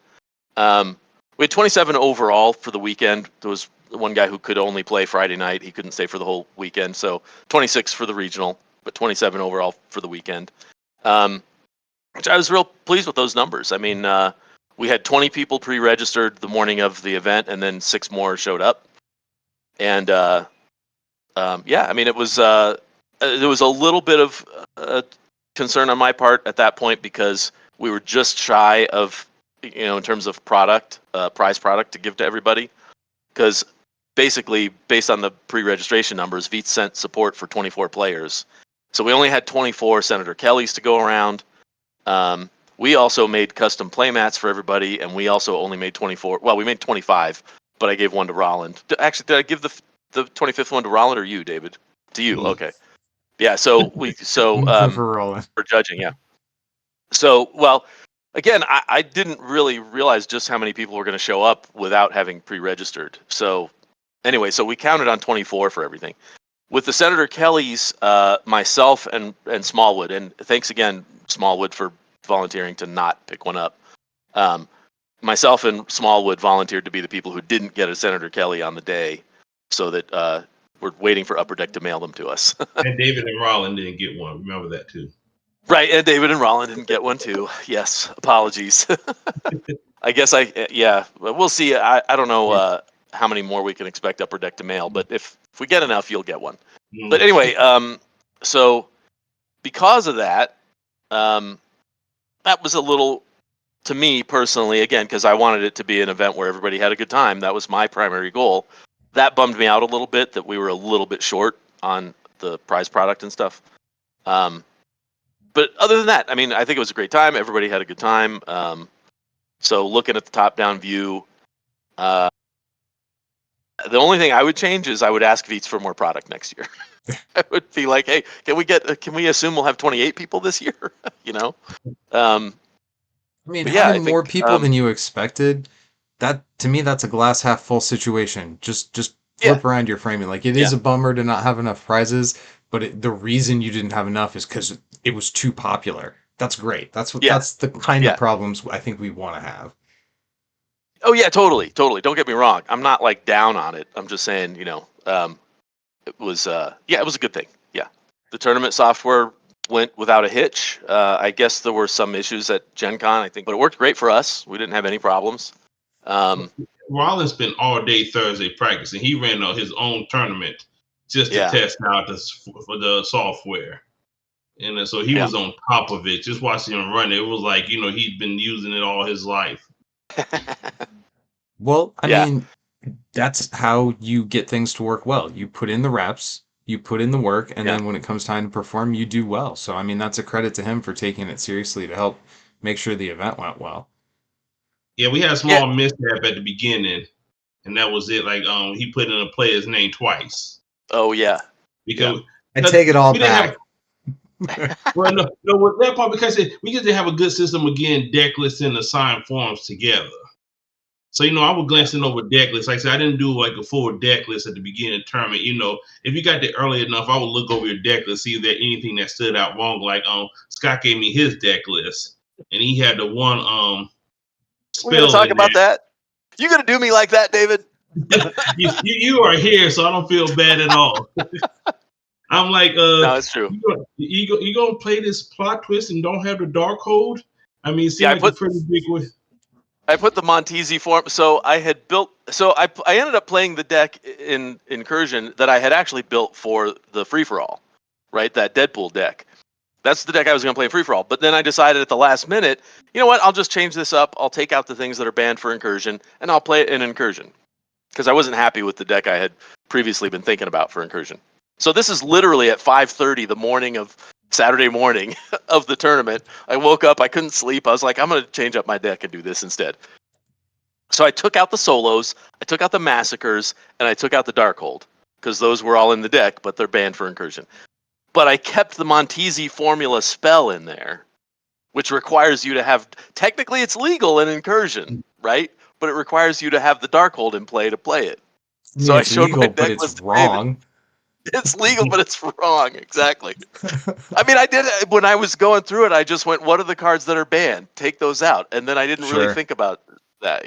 We had 27 overall for the weekend. There was one guy who could only play Friday night. He couldn't stay for the whole weekend. So 26 for the regional, but 27 overall for the weekend. Which I was real pleased with those numbers. I mean, we had 20 people pre-registered the morning of the event, and then 6 more showed up. And yeah, I mean, it was there was a little bit of concern on my part at that point because we were just shy of, in terms of product, prize product to give to everybody. Because basically, based on the pre-registration numbers, Veets sent support for 24 players. So we only had 24 Senator Kellys to go around. We also made custom playmats for everybody, and we also only made 24. Well, we made 25, but I gave one to Rolland. Actually, did I give the 25th one to Rolland or you, David? To you, okay. Yeah, so For Roland. for judging, yeah. So, well, again, I didn't really realize just how many people were going to show up without having pre-registered. So, anyway, so we counted on 24 for everything. With the Senator Kellys, myself and Smallwood, and thanks again, Smallwood, for volunteering to not pick one up. Myself and Smallwood volunteered to be the people who didn't get a Senator Kelly on the day, so that we're waiting for Upper Deck to mail them to us. And David and Rollin didn't get one. Remember that too. Right, and David and Rollin didn't get one too. Yes, apologies. I guess yeah, we'll see. I don't know how many more we can expect Upper Deck to mail, but if we get enough, you'll get one. But anyway, so because of that, that was a little, to me personally, again, because I wanted it to be an event where everybody had a good time. That was my primary goal. That bummed me out a little bit that we were a little bit short on the prize product and stuff. But other than that, I mean, I think it was a great time. Everybody had a good time. So looking at the top-down view, the only thing I would change is I would ask Veets for more product next year. I would be like, hey, can we assume we'll have 28 people this year? I mean, But yeah, having I more think people than you expected, that to me, that's a glass half full situation. Just yeah, flip around your framing. Like it yeah, is a bummer to not have enough prizes, but the reason you didn't have enough is because it was too popular. That's great. yeah, That's the kind of yeah. problems I think we want to have. Oh yeah, totally, totally. Don't get me wrong. I'm not like down on it. I'm just saying, it was yeah, it was a good thing. Yeah, the tournament software went without a hitch. I guess there were some issues at Gen Con, I think, but it worked great for us. We didn't have any problems. Rollin spent all day Thursday practicing. He ran his own tournament just to Yeah, test out for the software. And so he yeah. was on top of it. Just watching him run, it was like, he'd been using it all his life. Well, I Yeah, mean, that's how you get things to work well. You put in the reps, you put in the work, and yeah, then when it comes time to perform, you do well. So, I mean, that's a credit to him for taking it seriously to help make sure the event went well. Yeah, we had a yeah. small mishap at the beginning, and that was it. Like, he put in a player's name twice Oh yeah, yeah. because I take it all we didn't back. have. Well, no, with that part because we just didn't have a good system of getting deck lists and assigned forms together. So, I was Yeah. glancing over deck lists. Like I said, I didn't do like a full deck list at the beginning of the tournament. If you got there early enough, I would look over your deck list, see if there anything that stood out wrong. Like, Scott gave me his deck list, and he had the one We're gonna spell talk in about that. You gonna do me like that, David? there. You are here, so I don't feel bad at all. I'm like, No, it's true. you gonna play this plot twist and don't have the dark hold? I mean, it Yeah, seemed like a pretty big way. I put the Montesi form. So I had built. So I ended up playing the deck in Incursion that I had actually built for the free for all, right? That Deadpool deck. That's the deck I was going to play in free for all. But then I decided at the last minute, you know what? I'll just change this up. I'll take out the things that are banned for Incursion, and I'll play it in Incursion because I wasn't happy with the deck I had previously been thinking about for Incursion. So this is literally at 5:30 the morning of Saturday morning of the tournament. I woke up, I couldn't sleep. I was like, I'm going to change up my deck and do this instead. So I took out the solos, I took out the massacres, and I took out the Darkhold because those were all in the deck, but they're banned for Incursion. But I kept the Montesi formula spell in there, which requires you to have. Technically, it's legal in Incursion, right? But it requires you to have the Darkhold in play to play it. I So mean, I it's showed my legal, but deck it's list to David. wrong. It's legal, but it's wrong. Exactly. I mean, I did when I was going through it. I just went, "What are the cards that are banned? Take those out." And then I didn't really Sure. think about that.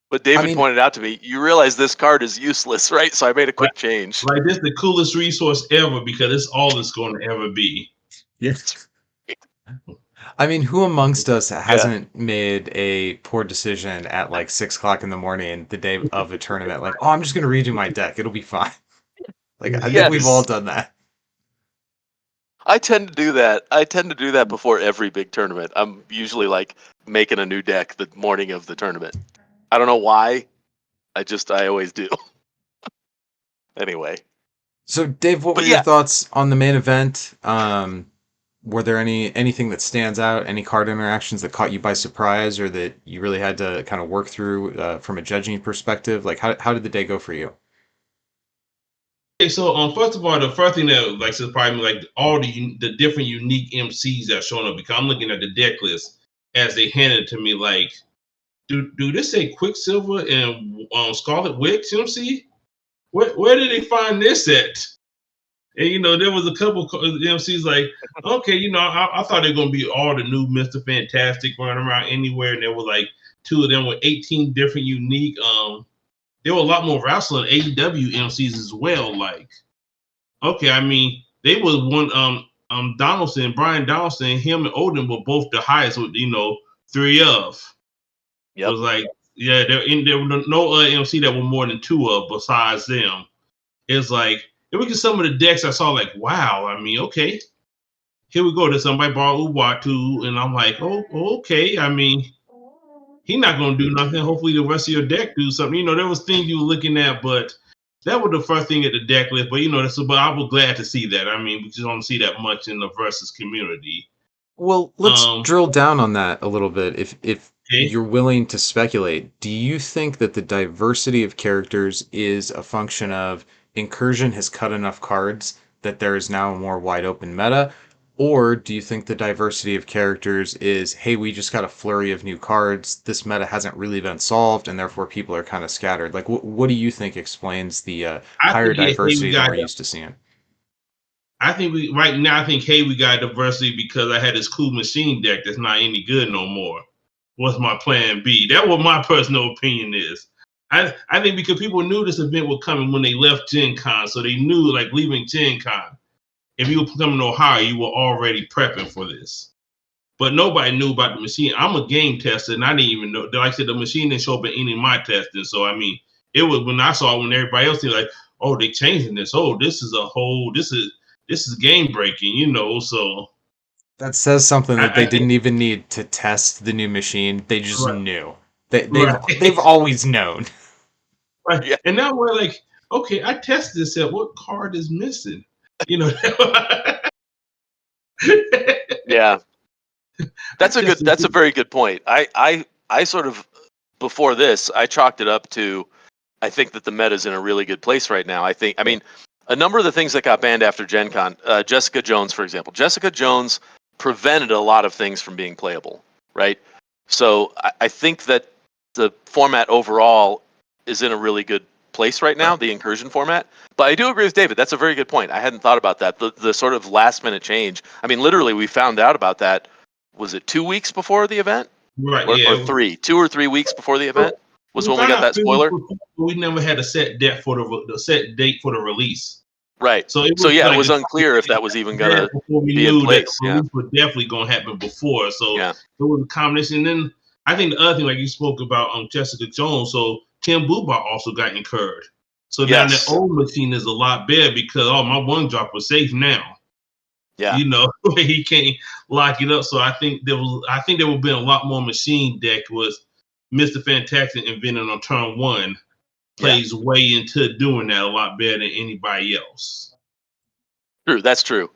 But I David mean, pointed out to me, you realize this card is useless, right? So I made a Like, quick change. like this, the coolest resource ever because it's all it's going to ever be. yes. I mean, who amongst us Yeah. hasn't made a poor decision at like 6 o'clock in the morning the day of a tournament? Like, oh, I'm just gonna redo my deck. It'll be fine. Like, I think we've all Yes. done that. I tend to do that. I tend to do that before every big tournament. I'm usually like making a new deck the morning of the tournament. I don't know why. I always do. Anyway, So, Dave, what were but your yeah, thoughts on the main event? Were there anything that stands out? Any card interactions that caught you by surprise, or that you really had to kind of work through from a judging perspective? Like, how did the day go for you? Okay, so first of all, the first thing that like surprised me, like all the different unique MCs that showing up, because I'm looking at the deck list as they handed it to me. Like, do this say Quicksilver and Scarlet Witch MC? Where did they find this at? And there was a couple MCs like, okay, I thought they were gonna be all the new Mister Fantastic running around anywhere, and there were like two of them with 18 different unique. There were a lot more wrestling AEW MCs as well. Like, okay, I mean, they was one Donaldson, Brian Donaldson, him and Odin were both the highest with three of. It yep, was like, yeah, there were no other MC that were more than two of besides them. It's like if we get some of the decks I saw, like, wow, I mean, okay, here we go. There's somebody bought Uwatu, and I'm like, oh, okay. I mean, he's not gonna do nothing. Hopefully the rest of your deck do something. There was things you were looking at, but that was the first thing at the deck list. But but I was glad to see that. I mean, we just don't see that much in the versus community. Well, let's Um, drill down on that a little bit. If okay. you're willing to speculate, do you think that the diversity of characters is a function of Incursion has cut enough cards that there is now a more wide open meta? Or do you think the diversity of characters is, hey, we just got a flurry of new cards, this meta hasn't really been solved, and therefore people are kind of scattered? Like, what do you think explains the I higher think hey, we diversity than got. we're used to seeing? I think we right now. I think hey, we got diversity because I had this cool machine deck that's not any good no more. What's my plan B? That what my personal opinion is. I think because people knew this event was coming when they left Gen Con, so they knew like leaving Gen Con. If you were coming to Ohio, you were already prepping for this. But nobody knew about the machine. I'm a game tester, and I didn't even know. Like I said, the machine didn't show up in any of my testing. So I mean, it was when I saw it when everybody else was like, "Oh, they changing this. Oh, this is a whole. This is game breaking." So That says something that I they think didn't even need to test the new machine. They just right, knew. They've right, always known. right. yeah, And now we're like, okay, I tested this set. What card is missing? You know, yeah. I tested. That's a very good point. I sort of before this, I chalked it up to I think that the meta's in a really good place right now. I mean, a number of the things that got banned after Gen Con, Jessica Jones, for example. Jessica Jones prevented a lot of things from being playable, right? So I think that the format overall is in a really good place right now, the incursion format. But I do agree with David. That's a very good point. I hadn't thought about that. The sort of last minute change. I mean, literally, we found out about that. Was it 2 weeks before the event, Right, or yeah. 2 or 3 weeks before the event? Was We when we found got out that 3 weeks spoiler. before, but we never had a set date for the set date for the release. Right. So it So was yeah, it like was a unclear if that was even that gonna before we be in knew that place. the Yeah. release was definitely gonna happen before. So Yeah. it was a combination. And then I think the other thing, like you spoke about Jessica Jones, so Tim Buba also got incurred. So now that Yes. old machine is a lot better because my one drop was safe now. Yeah. He can't lock it up. So I think there would have been a lot more machine deck was Mr. Fantastic invented on turn one Yeah. plays way into doing that a lot better than anybody else. True. That's true.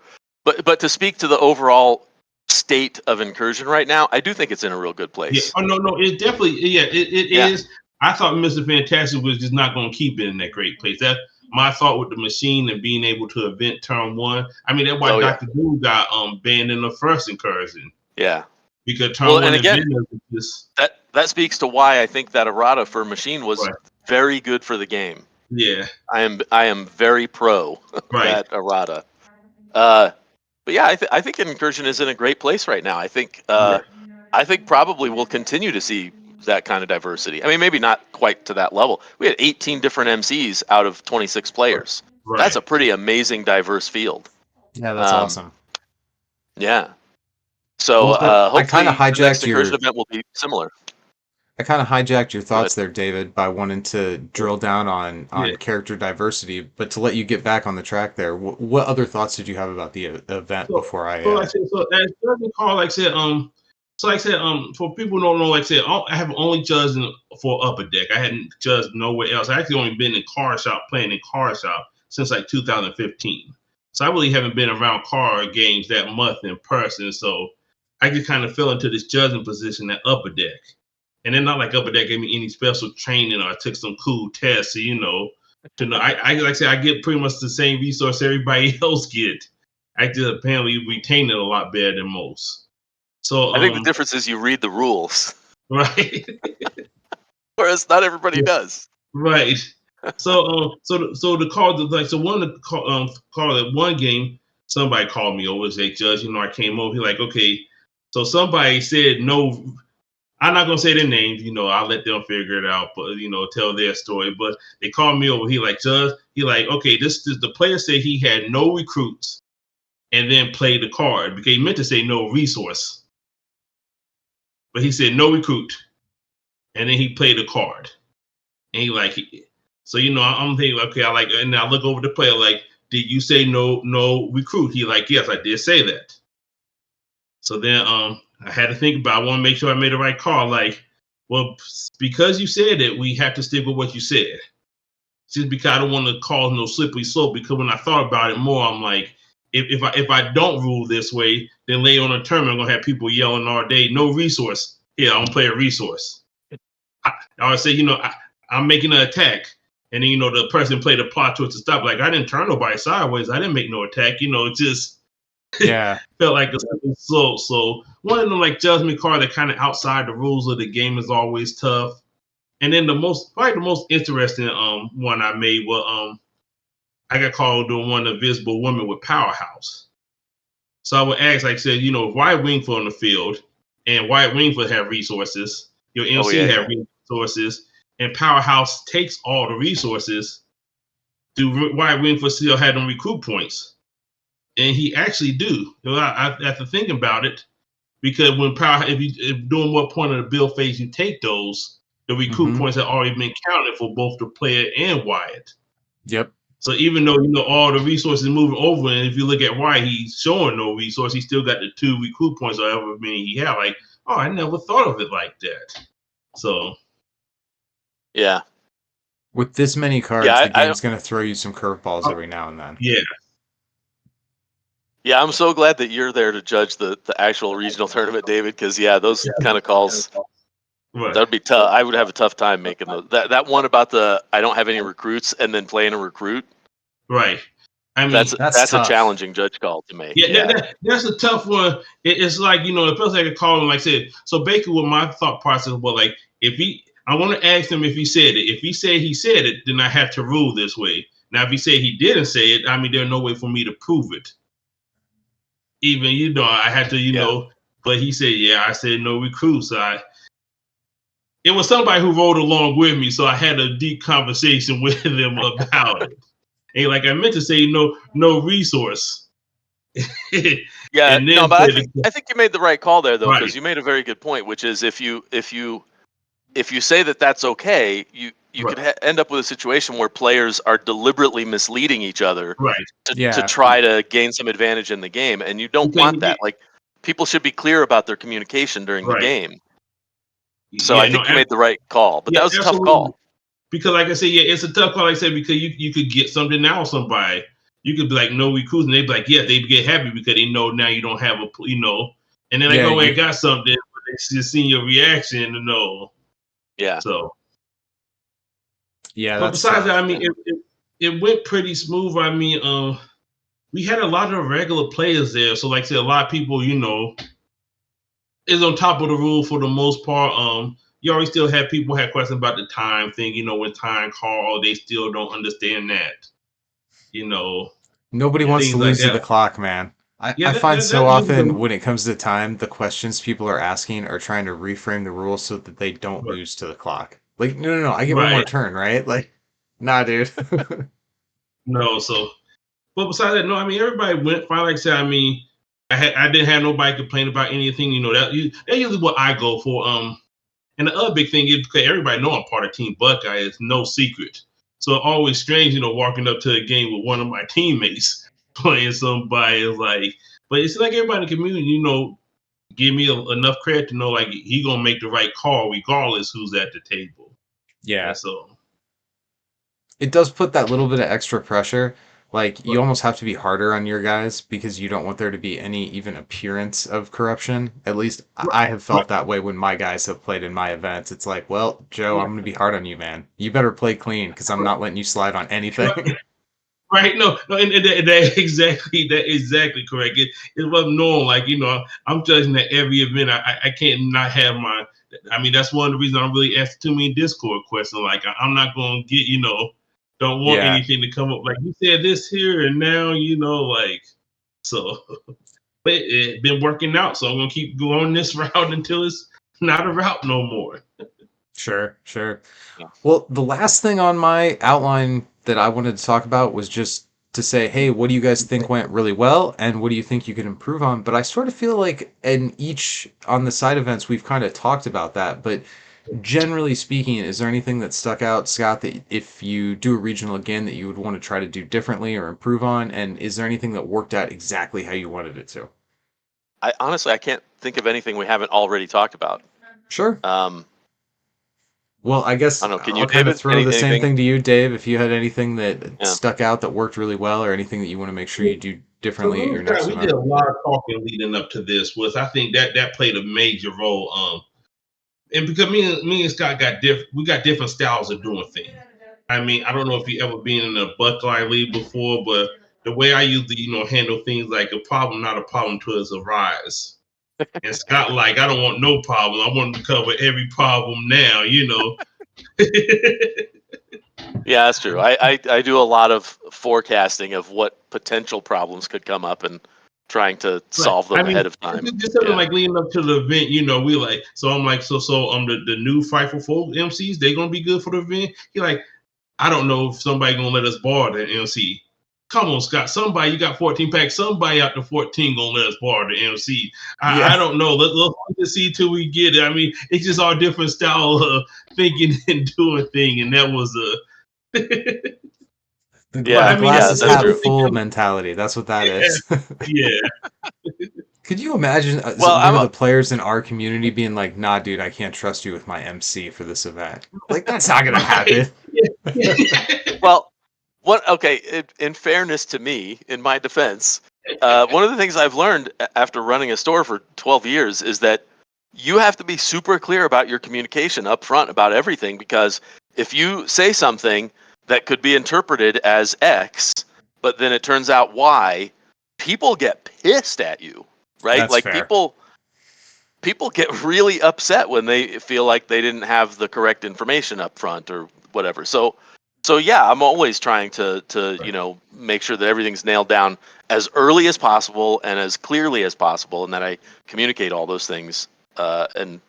But to speak to the overall state of incursion right now, I do think it's in a real good Yeah. place. Oh no, it definitely it Yeah. is. I thought Mr. Fantastic was just not going to keep it in that great place. That my thought with the machine and being able to event turn one. I mean, that's why Oh yeah. Dr. Doom got banned in the first incursion Yeah. because Well, turn and one again, event is just that speaks to why I think that errata for machine was right. very good for the game. Yeah, I am very pro right. that errata. Uh, but yeah, I think incursion is in a great place right now. Yeah, I think probably we'll continue to see that kind of diversity. I mean, maybe not quite to that level. We had 18 different MCs out of 26 players. That's right. a pretty amazing diverse field. Yeah, that's Um, awesome. yeah. So Well, So I kind of hopefully the next hijacked incursion your event will be similar. I kind of hijacked your Go ahead. thoughts there, David, by wanting to drill down on Yeah. character diversity. But to let you get back on the track there, what other thoughts did you have about the event So, before I? so like I said, so as judging call, like I said, so like I said, for people who don't know, like I said, I have only judged for Upper Deck. I hadn't judged nowhere else. I actually only been in car shop playing in car shop since like 2015. So I really haven't been around car games that much in person. So I just kind of fell into this judging position at Upper Deck. And then not like Upper Deck gave me any special training or I took some cool tests. So, to know, I like I said, I get pretty much the same resource everybody else get. I just apparently retain it a lot better than most. So I think the difference is you read the rules, right. whereas not everybody does. Right. So the call like so one of the call at one game, somebody called me over and said, Judge, I came over. He like, okay, so somebody said no. I'm not gonna say their names, I'll let them figure it out, but tell their story. But they called me over. He like, Judge, he like, okay, this is the player said he had no recruits and then played the card because he meant to say no resource. But he said no recruit. And then he played the card. And he like, so I'm thinking, okay, I like, and I look over the player like, did you say no recruit? He like, yes, I did say that. So then I had to think about. I want to make sure I made the right call. Like, well, because you said it, we have to stick with what you said. Just because I don't want to cause no slippery slope. Because when I thought about it more, I'm like, if I don't rule this way, then later on in the tournament, I'm gonna have people yelling all day, no resource. Here, I'm gonna play a resource. I always say, I'm making an attack. And then, the person played a plot twist to stop. Like, I didn't turn nobody sideways. I didn't make no attack. It just Yeah. felt like a slow. So one of them, like, judgment card that kind of outside the rules of the game is always tough. And then probably the most interesting one I made was I got called doing one invisible woman with Powerhouse. So I would ask, like I said, if White Wingfoot on the field and White Wingfoot have resources, your MC have resources, and Powerhouse takes all the resources, do White Wingfoot still have them recruit points? And he actually do. I have to think about it because when if during what point of the build phase you take those, the recruit points have already been counted for both the player and Wyatt. Yep. So even though all the resources moving over, and if you look at why he's showing no resource, he still got the 2 recruit points or however many he had. Like, oh, I never thought of it like that. So Yeah. With this many cards, Yeah, the game's going to throw you some curveballs every now and then. yeah. Yeah, I'm so glad that you're there to judge the actual regional tournament, David, because those kind of calls, Right. that'd be tough. I would have a tough time making those. That one about the I don't have any recruits and then playing a recruit. Right. I mean, that's a tough. challenging judge call to make. Yeah, that's a tough one. It's like, the person I could call him, like I said. So basically, what my thought process was, like, I want to ask him if he said it. If he said he said it, then I have to rule this way. Now, if he said he didn't say it, I mean, there's no way for me to prove it. Even, I had to, but he said, yeah, I said no recruits. So it was somebody who rode along with me, so I had a deep conversation with him about it. And like I meant to say, no resource. Yeah, and no, then but I think you made the right call there though, because right. you made a very good point, which is if you say that that's okay, you Right. could end up with a situation where players are deliberately misleading each other Right. to try to gain some advantage in the game, and you don't want that. Like, people should be clear about their communication during the game. So I think you made the right call, but that was a tough call. Because like I said, yeah, it's a tough call. Like I said, because you could get something now somebody. You could be like, no recruits, and they'd be like, yeah, they'd get happy because they know now you don't have and then they go and got something, but they just seeing your reaction to know. Yeah. So. Yeah. But besides that, I mean, it went pretty smooth. I mean, we had a lot of regular players there. So like I said, a lot of people, is on top of the rule for the most part. You always still have people had questions about the time thing, when time call, they still don't understand that. Nobody wants to lose to the clock, man. I find so often when it comes to time, the questions people are asking are trying to reframe the rules so that they don't lose to the clock. Like, no, I get one more turn, right? Like, nah, dude. No, but besides that, no, I mean, everybody went fine. Like I said, I mean, I didn't have nobody complain about anything. That's usually what I go for. And the other big thing is because everybody know I'm part of Team Buckeye. It's no secret. So always strange, walking up to a game with one of my teammates playing somebody is like, but it's like everybody in the community, give me enough credit to know like he gonna make the right call regardless who's at the table. And Yeah. so, It does put that little bit of extra pressure. Like you but almost have to be harder on your guys because you don't want there to be any even appearance of corruption. At least I have right, felt that way when my guys have played in my events. It's like, well, Joe, I'm going to be hard on you, man. You better play clean because I'm not letting you slide on anything. right, right. No, and that exactly correct. It wasn't normal. Like I'm judging at every event. I can't not have my. I mean, that's one of the reasons I don't really ask too many Discord questions. Like I'm not gonna get don't want Yeah, anything to come up like you said this here and now like so. But it been working out, so I'm gonna keep going this route until it's not a route no more. sure, sure. Yeah. Well, the last thing on my outline that I wanted to talk about was just to say, hey, what do you guys think went really well, and what do you think you could improve on? But I sort of feel like in each on the side events we've kind of talked about that. But generally speaking, is there anything that stuck out, Scott, that if you do a regional again, that you would want to try to do differently or improve on? And is there anything that worked out exactly how you wanted it to? I honestly I can't think of anything we haven't already talked about. Sure. Um, Well, I I guess don't know. Can you, I'll kind of David? throw the same Anything? thing to you, Dave. If you had anything that Yeah. stuck out that worked really well, or anything that you want to make sure you do So differently me at your and Scott, next we did event. a lot of talking leading up to this. Was I think that played a major role. And because me and Scott got different styles of doing things. I mean, I don't know if you ever been in a Buckeye league before, but the way I usually handle things like a problem, not a problem till it's a rise. And Scott, like, I don't want no problem. I want to cover every problem now. Yeah, that's true. I do a lot of forecasting of what potential problems could come up and trying to But solve I them mean, ahead of time. just something Yeah. like leading up to the event, we like, so I'm like, so the new Frightful Folk MCs, they gonna be good for the event. He like, I don't know if somebody gonna let us borrow the MC. Come on, Scott. Somebody, you got 14 packs. Somebody out the 14 gonna let us borrow the MC. I Yeah, don't know. Let's see till we get it. I mean, it's just all different style of thinking and doing thing, and that was a. But the Yeah. I mean, Yeah. glasses That's it half true. was full mentality. That's what that yeah, is. yeah. Could you imagine Well, one I'm of a, the players in our community being like, "Nah, dude, I can't trust you with my MC for this event." Like, that's not gonna Right. happen. Yeah, yeah. well. What? Okay. In fairness to me, in my defense, one of the things I've learned after running a store for 12 years is that you have to be super clear about your communication up front about everything, because if you say something that could be interpreted as X, but then it turns out Y, people get pissed at you, right? That's Like fair. people get really upset when they feel like they didn't have the correct information up front or whatever. So yeah, I'm always trying to make sure that everything's nailed down as early as possible and as clearly as possible, and that I communicate all those things. And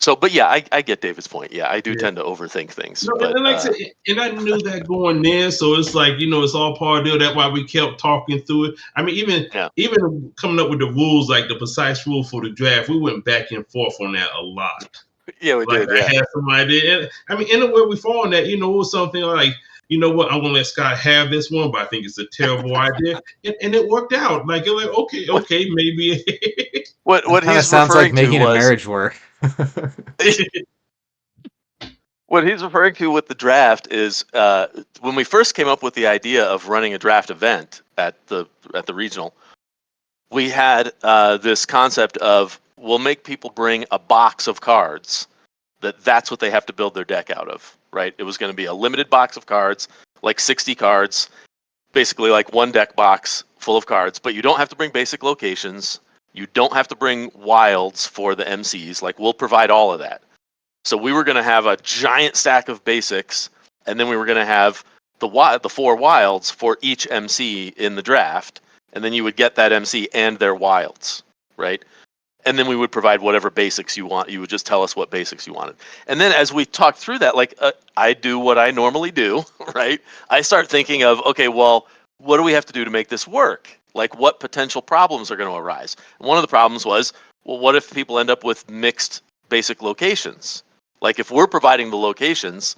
so, but yeah, I get David's point. Yeah, I do Yeah. tend to overthink things, No, but and like I said, and I knew that going in, so it's like it's all part of the deal. That's why we kept talking through it. I mean, even yeah, even coming up with the rules, like the precise rule for the draft, we went back and forth on that a lot. yeah, we Like did. I Yeah, had some idea, and I mean, anywhere we fall on that, it was something like, what, I'm gonna let Scott have this one, but I think it's a terrible idea, and it worked out. Like you're like, okay, what okay, maybe. That what kind of he's sounds like referring to making a was marriage work. what he's referring to with the draft is when we first came up with the idea of running a draft event at the regional. We had this concept of we'll make people bring a box of cards that's what they have to build their deck out of, right? It was going to be a limited box of cards, like 60 cards, basically like one deck box full of cards, but you don't have to bring basic locations. You don't have to bring wilds for the MCs. Like, we'll provide all of that. So we were going to have a giant stack of basics, and then we were going to have the four wilds for each MC in the draft, and then you would get that MC and their wilds, right? And then we would provide whatever basics you want. You would just tell us what basics you wanted. And then as we talked through that, like I do what I normally do, right? I start thinking of, okay, well, what do we have to do to make this work? Like, what potential problems are going to arise? And one of the problems was, well, what if people end up with mixed basic locations. Like if we're providing the locations,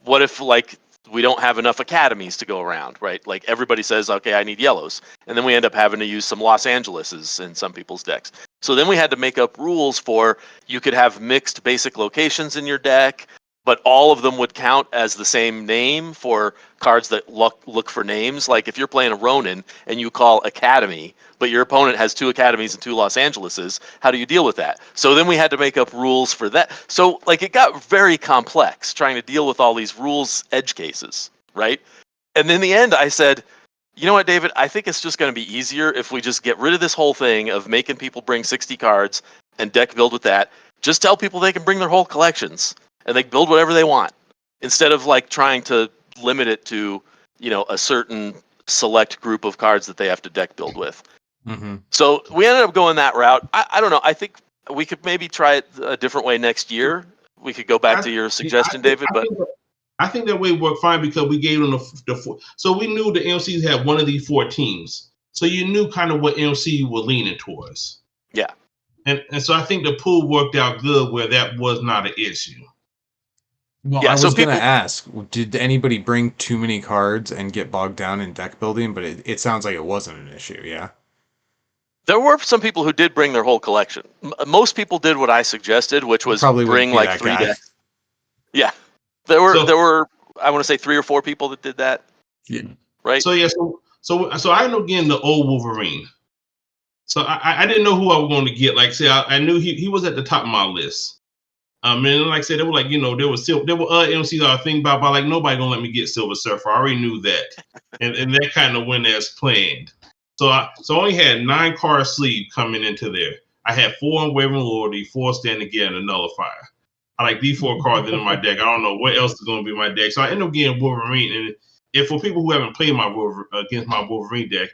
what if like we don't have enough academies to go around, right? Like everybody says, okay, I need yellows. And then we end up having to use some Los Angeleses in some people's decks. So then we had to make up rules for you could have mixed basic locations in your deck, but all of them would count as the same name for cards that look for names. Like if you're playing a Ronin and you call Academy, but your opponent has 2 academies and 2 Los Angeleses, how do you deal with that? So then we had to make up rules for that. So like it got very complex trying to deal with all these rules edge cases, right? And in the end I said, you know what, David, I think it's just going to be easier if we just get rid of this whole thing of making people bring 60 cards and deck build with that. Just tell people they can bring their whole collections and they can build whatever they want instead of like trying to limit it to, a certain select group of cards that they have to deck build with. Mm-hmm. So we ended up going that route. I don't know. I think we could maybe try it a different way next year. We could go back to your suggestion, David, but I think that way worked fine because we gave them the four. So we knew the MCs had one of these 4 teams. So you knew kind of what MC were leaning towards. yeah. And so I think the pool worked out good where that was not an issue. Well, Yeah, I so was going to people, ask, did anybody bring too many cards and get bogged down in deck building? But it sounds like it wasn't an issue, yeah? there were some people who did bring their whole collection. Most people did what I suggested, which was Probably wouldn't bring be like that 3 guy. decks. Yeah. There were So there were I want to say 3 or 4 people that did that, Yeah. right? so yeah, so I ended up getting the old Wolverine. So I didn't know who I was going to get. Like say I knew he was at the top of my list. And like I said, they were like, there were other MCs I was thinking about, but like nobody gonna let me get Silver Surfer. I already knew that, and that kind of went as planned. So I only had 9 card sleeve coming into there. I had 4 Unwavering Loyalty, 4 Stand Again, and Nullifier. I like these 4 cards in my deck. I don't know what else is gonna be in my deck. So I ended up getting Wolverine. And if for people who haven't played against my Wolverine deck,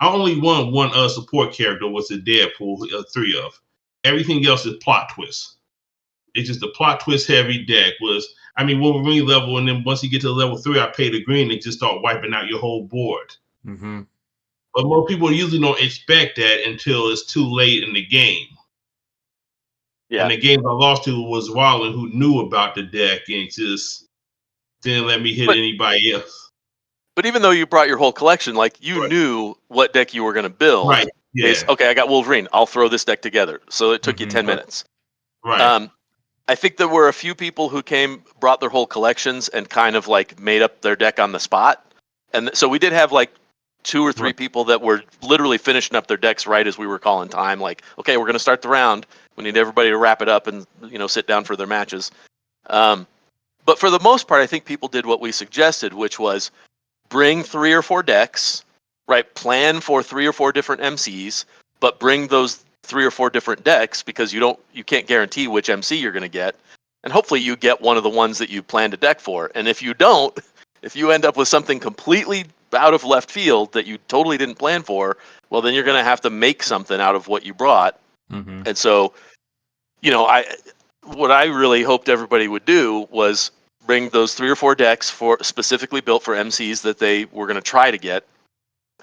I only won one support character was the Deadpool, 3 of. Everything else is plot twist. It's just the plot twist heavy deck Wolverine level, and then once you get to level 3, I pay the green and just start wiping out your whole board. Mm-hmm. But most people usually don't expect that until it's too late in the game. Yeah. And the games I lost to was Wallen, who knew about the deck and just didn't let me hit But anybody else. but even though you brought your whole collection, like you Right. knew what deck you were going to build. Right. Yeah. Okay, I got Wolverine. I'll throw this deck together. So it took you Mm-hmm. 10 Right. minutes. Right. Um, I think there were a few people who brought their whole collections and kind of like made up their deck on the spot. And so we did have like 2 or 3 Right. people that were literally finishing up their decks right as we were calling time. Like, okay, we're going to start the round. We need everybody to wrap it up and, sit down for their matches. But for the most part, I think people did what we suggested, which was bring 3 or 4 decks, right? Plan for 3 or 4 different MCs, but bring those 3 or 4 different decks because you can't guarantee which MC you're going to get, and hopefully you get one of the ones that you plan to deck for. And if you don't, if you end up with something completely out of left field that you totally didn't plan for, well then you're going to have to make something out of what you brought. Mm-hmm. And so, what I really hoped everybody would do was bring those 3 or 4 decks for specifically built for MCs that they were going to try to get,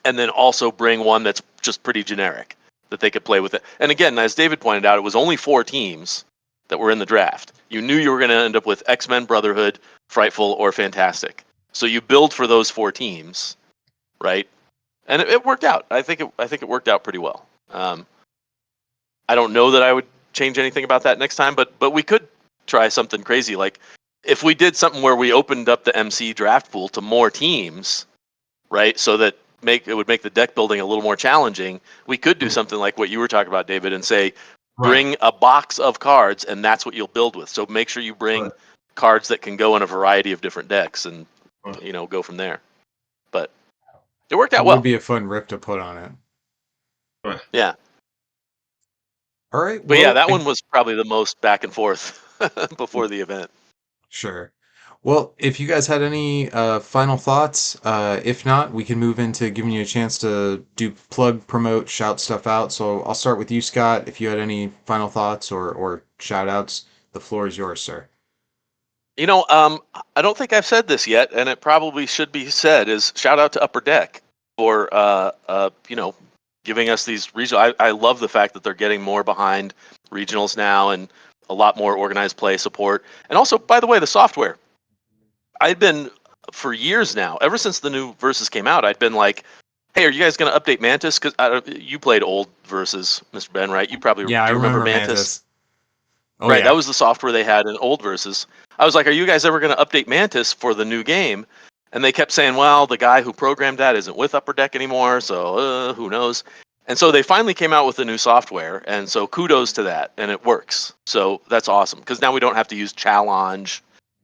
and then also bring one that's just pretty generic that they could play with it. And again, as David pointed out, it was only 4 teams that were in the draft. You knew you were going to end up with X-Men, Brotherhood, Frightful, or Fantastic. So you build for those 4 teams, right? And it worked out. I think it worked out pretty well. I don't know that I would change anything about that next time, but we could try something crazy. Like if we did something where we opened up the MC draft pool to more teams, right? So that it would make the deck building a little more challenging. We could do something like what you were talking about, David, and say Right. bring a box of cards and that's what you'll build with. So make sure you bring Right. cards that can go in a variety of different decks and Right. go from there. But it worked It out would well. be a fun rip to put on it. Right. Yeah. All right. But yeah, Well, that one was probably the most back and forth before the event. sure. Well, if you guys had any final thoughts, if not, we can move into giving you a chance to do plug, promote, shout stuff out. So I'll start with you, Scott. If you had any final thoughts or shout outs, the floor is yours, sir. I don't think I've said this yet, and it probably should be said. Is shout out to Upper Deck for giving us these regional. I love the fact that they're getting more behind regionals now, and a lot more organized play support. And also, by the way, the software. I'd been for years now, ever since the new Versus came out, I'd been like, "Hey, are you guys going to update Mantis?" Because you played old Versus, Mr. Ben, right? You probably do Yeah, I you remember remember Mantis? Mantis. Oh Right, yeah. that was the software they had in old Versus. I was like, "Are you guys ever going to update Mantis for the new game?" And they kept saying, "Well, the guy who programmed that isn't with Upper Deck anymore, so who knows?" And so they finally came out with the new software, and so kudos to that, and it works. So that's awesome because now we don't have to use Challenge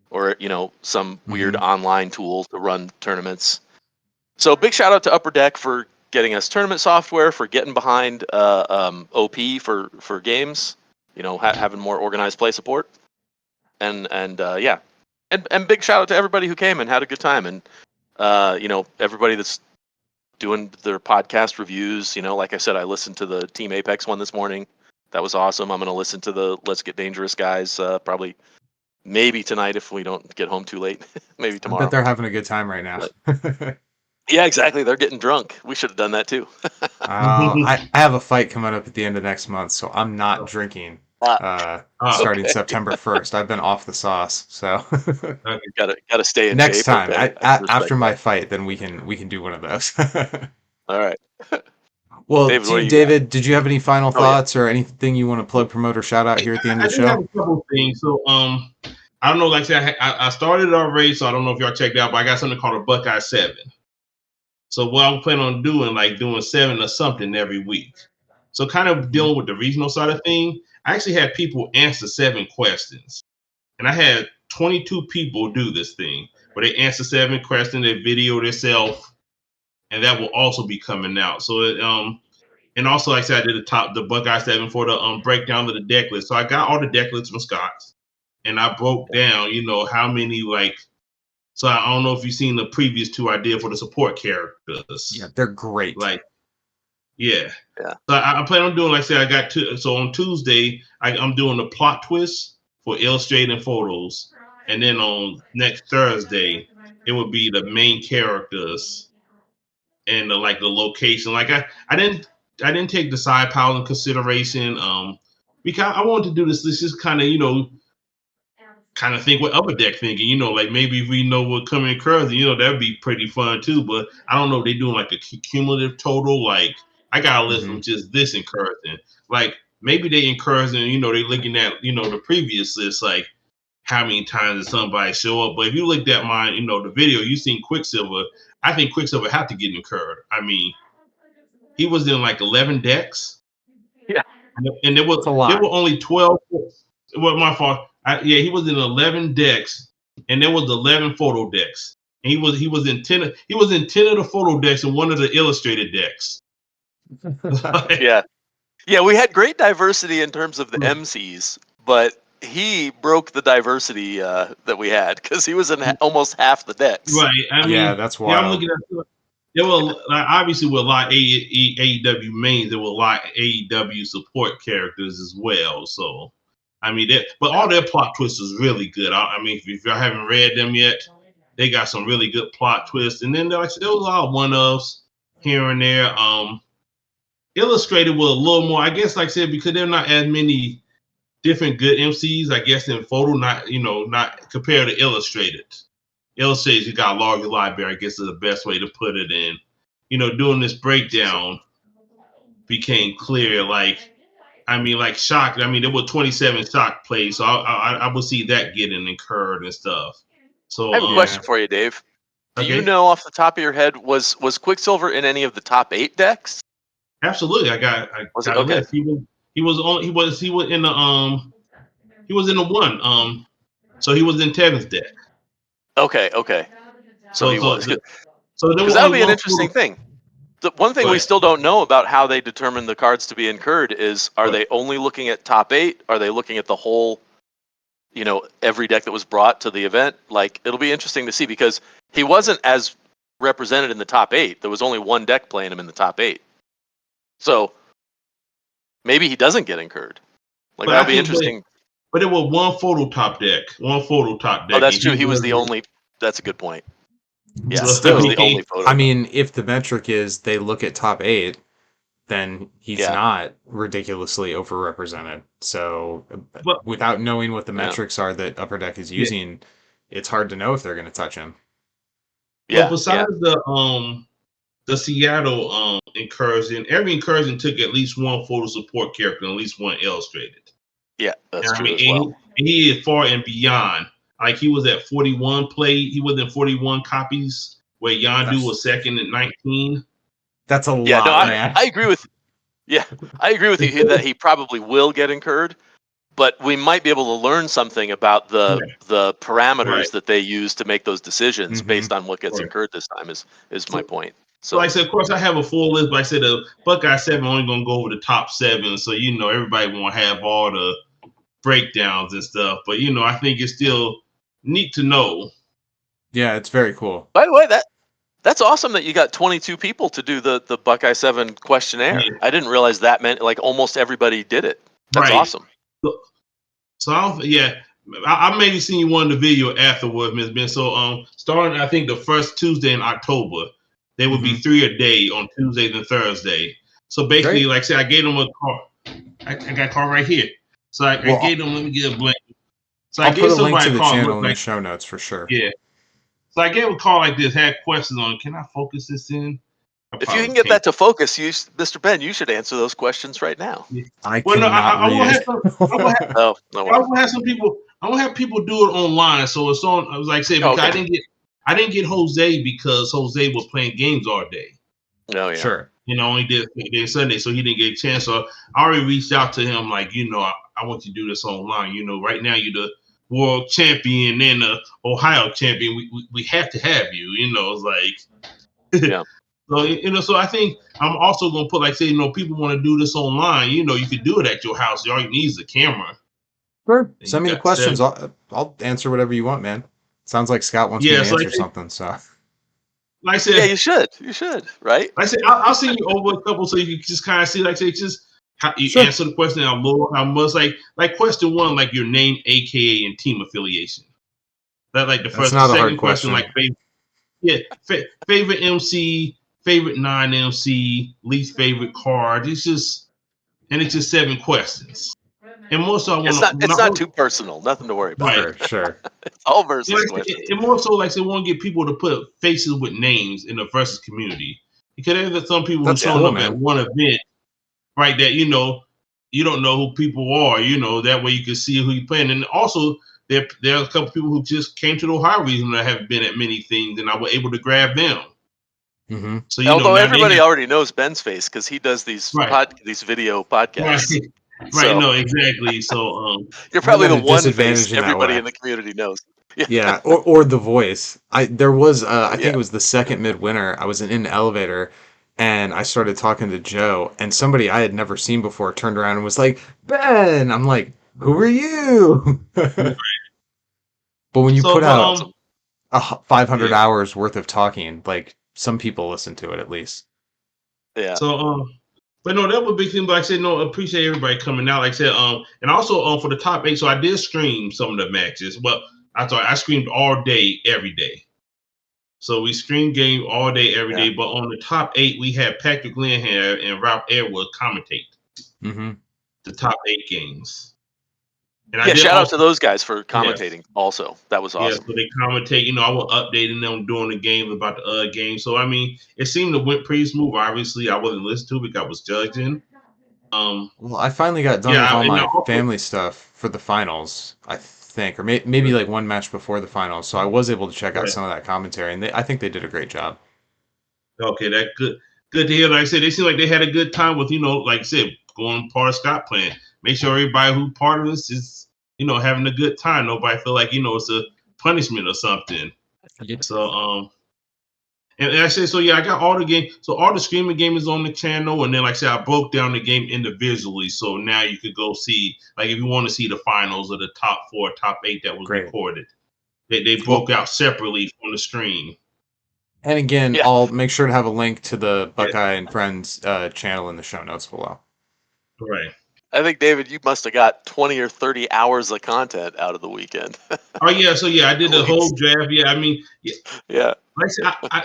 or some weird Hmm. online tool to run tournaments. So big shout out to Upper Deck for getting us tournament software, for getting behind OP for games, having more organized play support, and yeah, and big shout out to everybody who came and had a good time, and everybody that's doing their podcast reviews. Like I said, I listened to the Team Apex one this morning. That was awesome. I'm going to listen to the Let's Get Dangerous guys probably maybe tonight if we don't get home too late. Maybe I bet tomorrow. they're having a good time right now. But yeah, exactly. They're getting drunk. We should have done that too. I have a fight coming up at the end of next month, so I'm not drinking Ah, starting okay. September 1st. I've been off the sauce, so Okay. Gotta stay in next shape. time, Okay, I can after respect my that. fight, then we can do one of those. All right, Well, David, to what you, do you got? David, did you have any final Oh yeah. thoughts or anything you want to plug, promote, or shout out here at the end of I the do have show? a couple of things. So I don't know. Like I said, I started already, so I don't know if y'all checked out, but I got something called a Buckeye 7. So what I'm planning on doing, like doing 7 or something every week. So kind of Mhm. dealing with the regional side of thing. I actually had people answer 7 questions, and I had 22 people do this thing where they answer 7 questions, they video themselves, and that will also be coming out. So and also like I said, I did the Buckeye 7 for the breakdown of the deck list. So I got all the deck lists from Scott's, and I broke down, how many like. So I don't know if you've seen the previous 2 I did for the support Yeah, characters. they're great. Like, yeah. Yeah. So I plan on doing, like I said, I got two. So on Tuesday, I'm doing the plot twist for illustrating photos, and then on next Thursday, it would be the main characters and like the location. Like I didn't take the side powers in consideration. Because I wanted to do this. This is kind of kind of think what Upper Deck thinking. Like maybe if we know what coming occurs, that'd be pretty fun too. But I don't know if they're doing like a cumulative total. Like I got a list Hmm. from just this encouraging. Like maybe they encouraging, they looking at, the previous list, like how many times did somebody show up. But if you looked at my, the video, you seen Quicksilver. I think Quicksilver had to get incurred. I mean, he was in like 11 decks, Yeah. and It's a there lot. were only 12. It was my fault. Yeah, he was in 11 decks, and there was 11 photo decks. And he was in 10. He was in 10 of the photo decks and one of the illustrated decks. Yeah. Yeah. We had great diversity in terms of the MCs, but he broke the diversity that we had because he was in almost half the decks. Right. I Yeah, mean, that's yeah, I'm wild. looking at. There were like, obviously with a lot of AEW mains, there were a lot of AEW support characters as well. So, I mean, but all their plot twists is really good. I mean, if y'all haven't read them yet, they got some really good plot twists. And then there was a lot of one-offs here and there. Illustrated with a little more, I guess, like I said, because there are not as many different good MCs, I guess, in photo, not compared to illustrated. Illustrated, you got a larger library, I guess is the best way to put it in. Doing this breakdown became clear, like, I mean, like shock. I mean, there were 27 shock plays, so I would see that getting incurred and stuff. I So, have a Yeah. question for you, Dave. Do you okay, know off the top of your head was Quicksilver in any of the top 8 decks? absolutely, I Was it got a okay? list. He was in the he was in the one so he was in Tevin's deck. Okay, okay. So So he so was the, so there because was that'll only be an one interesting photo. thing. The one thing we But still don't know about how they determine the cards to be incurred is are but they only looking at top 8? Are they looking at the whole, every deck that was brought to the event? Like it'll be interesting to see because he wasn't as represented in the top 8. There was only one deck playing him in the top 8. So maybe he doesn't get incurred. Like but that'll I be think interesting. but it was one photo top Oh, deck, that's and he true. He was the wasn't. only. That's a good point. Yeah, So he I was Still, the only mean, photo I though. mean, if the metric is they look at top 8, then he's Yeah. not ridiculously overrepresented. So But without knowing what the Yeah. metrics are that Upper Deck is yeah, using, it's hard to know if they're going to touch him. but Yeah. Yeah. besides the Seattle incursion, every incursion took at least one photo support character and at least one illustrated. Yeah. That's And I true mean, as well. he is far and beyond. Like he was at 41 played. He was in 41 copies, where Yandu That's was second at 19. that's a Yeah. No, lot, man. I agree with. Yeah, I agree with you that he probably will get incurred, but we might be able to learn something about Right, the right, parameters that they use to make those decisions Hmm. based on what gets right. incurred this time. Is my So, point. so like I So said, of course, I have a full list, but I said the Buckeye 7 only gonna go over the top 7, so everybody won't have all the breakdowns and stuff. But I think it's still neat to know. Yeah, it's very cool. by the way, that's awesome that you got 22 people to do the Buckeye 7 questionnaire. Yeah, I didn't realize that meant like almost everybody did it. That's right. awesome. So, so I don't, yeah, I maybe seen you one of the video afterwards, Miss Ben. So starting I think the first Tuesday in October, there would be Hmm. 3 a day on Tuesdays and Thursday. So basically, Great. like I said, I gave them a card. I got a card right here. So I Well, gave them. Let me get a blank. So I I'll put gave a link to somebody a the card. channel Look in the like show notes for sure. yeah. So I gave a call like this. Had questions on. Can I focus this in? I If you probably can get can't. that to focus, Mr. Ben, you should answer those questions right now. Yeah. I Well, no, cannot I will read have some. I will it. Oh, no, I well, will have some people. I will have people do it online. So it's on. I was like I said oh, because okay. I didn't get Jose because Jose was playing games all day. Oh, yeah. Sure. Only did Sunday, so he didn't get a chance. So I already reached out to him, like I want you to do this online. Right now you're the world champion and the Ohio champion. We have to have you. It's like Yeah. so I think I'm also gonna put like say people want to do this online. You could do it at your house. All you need is a camera. Sure. And you Send me the got questions. seven. I'll answer whatever you want, man. Sounds like Scott wants me Yeah, to so answer something. So like I Yeah, said, you should. You should, right? I'll send you over a couple so you can just kind of see, like I say, just how you sure. answer the question, how low, how much, like question one, like your name, AKA, and team affiliation. That like the That's first, the not a hard second question, question. like favorite MC, favorite non-MC, least favorite card. It's just 7 questions, and more so I It's want not. to It's not not too personal. Nothing to worry about. right. Sure, sure. It's all Yeah, versus questions. and more so, like, they want to get people to put faces with names in the versus community because there's some people who That's showing cool, up at man. one event, right? That you don't know who people are. That way you can see who you're playing, and also there are a couple people who just came to the Ohio region that haven't been at many things, and I was able to grab them. Hmm. So Although now they everybody have already knows Ben's face because he does right, these video right, podcasts. right. So No, exactly. So you're I'm probably at the a one face disadvantage in that everybody way. in the community knows. Yeah. Yeah, or the voice. There was I think Yeah. it was the second midwinter. I was in an elevator and I started talking to Joe and somebody I had never seen before turned around and was like, "Ben." I'm like, "Who are you?" But when you so put but That's out awesome. 500 yeah. hours worth of talking, like some people listen to it at least. Yeah. So but no, that was a big thing. But like I said, no, appreciate everybody coming out. Like I said, and also for the top 8, so I did stream some of the matches. Well, I streamed all day, every day. So we streamed game all day, every Yeah. day. But on the top 8, we had Patrick Linham and Ralph Edwards commentate Hmm. the top 8 games. And I Yeah. did Shout out to also, those guys for yes, commentating. Also, that was yeah. awesome. So they commentate. I was updating them during the games about the other games. So I mean, it seemed to went pretty smooth. Obviously, I wasn't listening to it because I was judging. Um, Well, I finally got done with yeah, all and I my also family stuff for the finals, I think, or maybe like one match before the finals. So I was able to check out right. some of that commentary, and I think they did a great job. Okay, that good to hear. Like I said, they seem like they had a good time with, like I said, going part of Scott playing. Make sure everybody who part of this is, having a good time. Nobody feel like, it's a punishment or something. Yeah. So and I said, so yeah, I got all the game. So all the streaming game is on the channel, and then like I said, I broke down the game individually. So now you could go see, like if you want to see the finals of the top 4, top 8 that was Great. recorded. They broke Well, out separately from the stream. and again, Yeah. I'll make sure to have a link to the Yeah, Buckeye and Friends channel in the show notes below. right. I think David, you must have got 20 or 30 hours of content out of the weekend. Oh yeah, so yeah, I did At the whole least. draft. Yeah, I mean, yeah, Yeah. like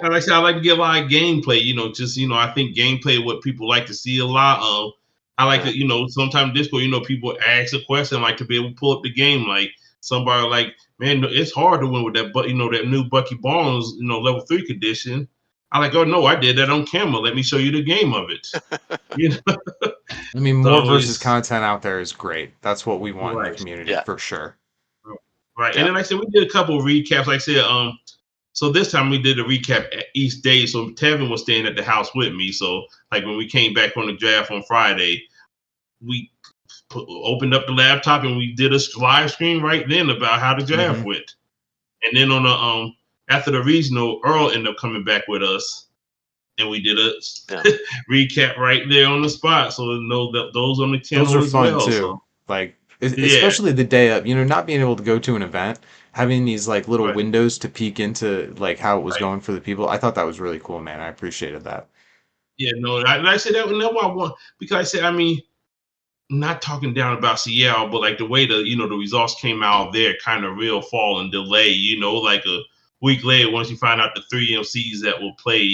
I said, I like to get a lot of gameplay. Just I think gameplay is what people like to see a lot of. I like Yeah. to, sometimes Discord, people ask a question, like to be able to pull up the game. Like somebody like, man, it's hard to win with that, but that new Bucky Barnes, level 3 condition. I like, oh no, I did that on camera. Let me show you the game of it. You know, I mean, more so versus it's content out there is great. That's what we want in the right, community Yeah. for sure. right. And Yeah. then like I said, we did a couple of recaps. Like I said, so this time we did a recap each day. So Tevin was staying at the house with me. So like when we came back from the draft on Friday, we opened up the laptop and we did a live stream right then about how the draft Hmm. went. And then on the after the regional, Earl ended up coming back with us, and we did a Yeah. recap right there on the spot. So know that those on the Those are channel as fun well. too. So Like, yeah, especially the day of, not being able to go to an event, having these like little right, windows to peek into like how it was right. going for the people. I thought that was really cool, man. I appreciated that. Yeah, no, I said that, and that's why I want, because I said, I mean, not talking down about Seattle, but like the way the results came out there, kind of real fall and delay. Like a week later, once you find out the three MCs that will play,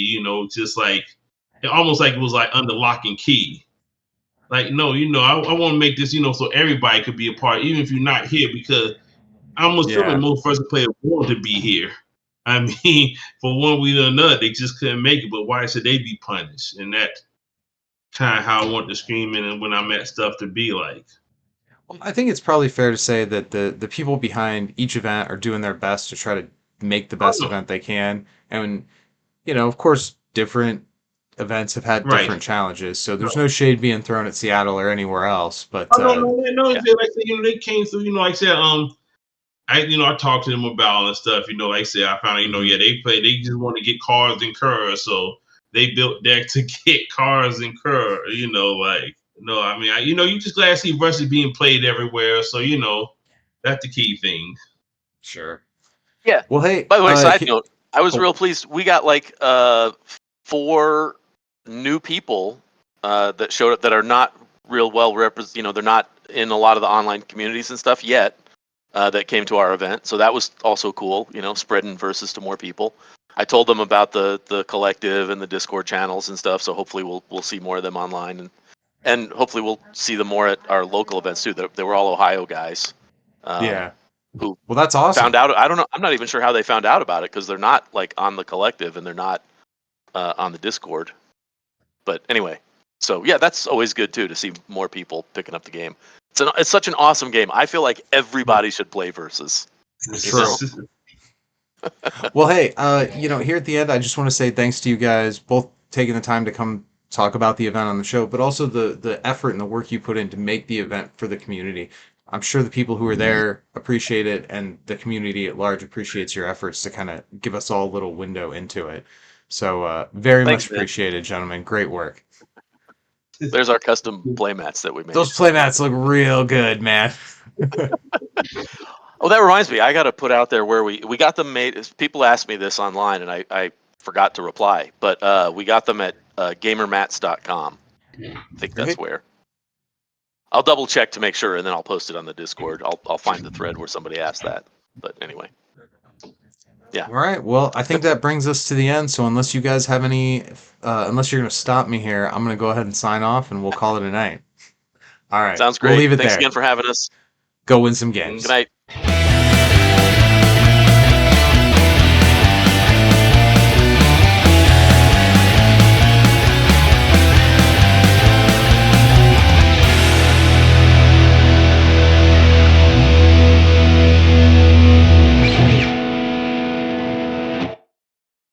just like it almost like it was like under lock and key. Like no, I want to make this, so everybody could be a part, even if you're not here, because I'm assuming Yeah, most first players want to be here. I mean, for one reason or another, they just couldn't make it. But why should they be punished? And that kind of how I want the screaming and when I'm at stuff to be like. well, I think it's probably fair to say that the people behind each event are doing their best to try to make the Oh best no, event they can, and of course, different events have had right. different challenges. So No. there's no shade being thrown at Seattle or anywhere else, but Oh no, no, no. Yeah. Like I said, they came through. Like I said, I talked to them about all this stuff. Like I said, I found, mhm. yeah, they just want to get cars and curs, so they built deck to get cars and cur. Like no, I mean, you just glad to see Rush is being played everywhere. So that's the key thing. Sure. Yeah. Well, hey, By the way, side note, I was oh, real pleased. We got like 4 new people that showed up that are not real well represented. They're not in a lot of the online communities and stuff yet. That came to our event, so that was also cool. Spreading versus to more people. I told them about the collective and the Discord channels and stuff. So hopefully we'll see more of them online, and hopefully we'll see them more at our local events too. They were all Ohio guys. yeah. Who Well, that's found awesome. out. I don't know. I'm not even sure how they found out about it because they're not like on the collective and they're not on the Discord. But anyway, so yeah, that's always good too to see more people picking up the game. It's such an awesome game. I feel like everybody should play versus. You True. know, Well, hey, here at the end, I just want to say thanks to you guys both taking the time to come talk about the event on the show, but also the effort and the work you put in to make the event for the community. I'm sure the people who are there appreciate it, and the community at large appreciates your efforts to kind of give us all a little window into it. So, very thanks, much man. appreciated, gentlemen. Great work. There's our custom playmats that we made. Those playmats look real good, man. Oh, that reminds me. I got to put out there where we got them made. People asked me this online, and I forgot to reply. But we got them at gamermats.com. I think that's Great. where. I'll double check to make sure, and then I'll post it on the Discord. I'll find the thread where somebody asked that. But anyway, yeah. All right. Well, I think that brings us to the end. So unless you guys have unless you're going to stop me here, I'm going to go ahead and sign off and we'll call it a night. All right. Sounds We'll great. leave it Thanks there. again for having us. Go win some Good games. night.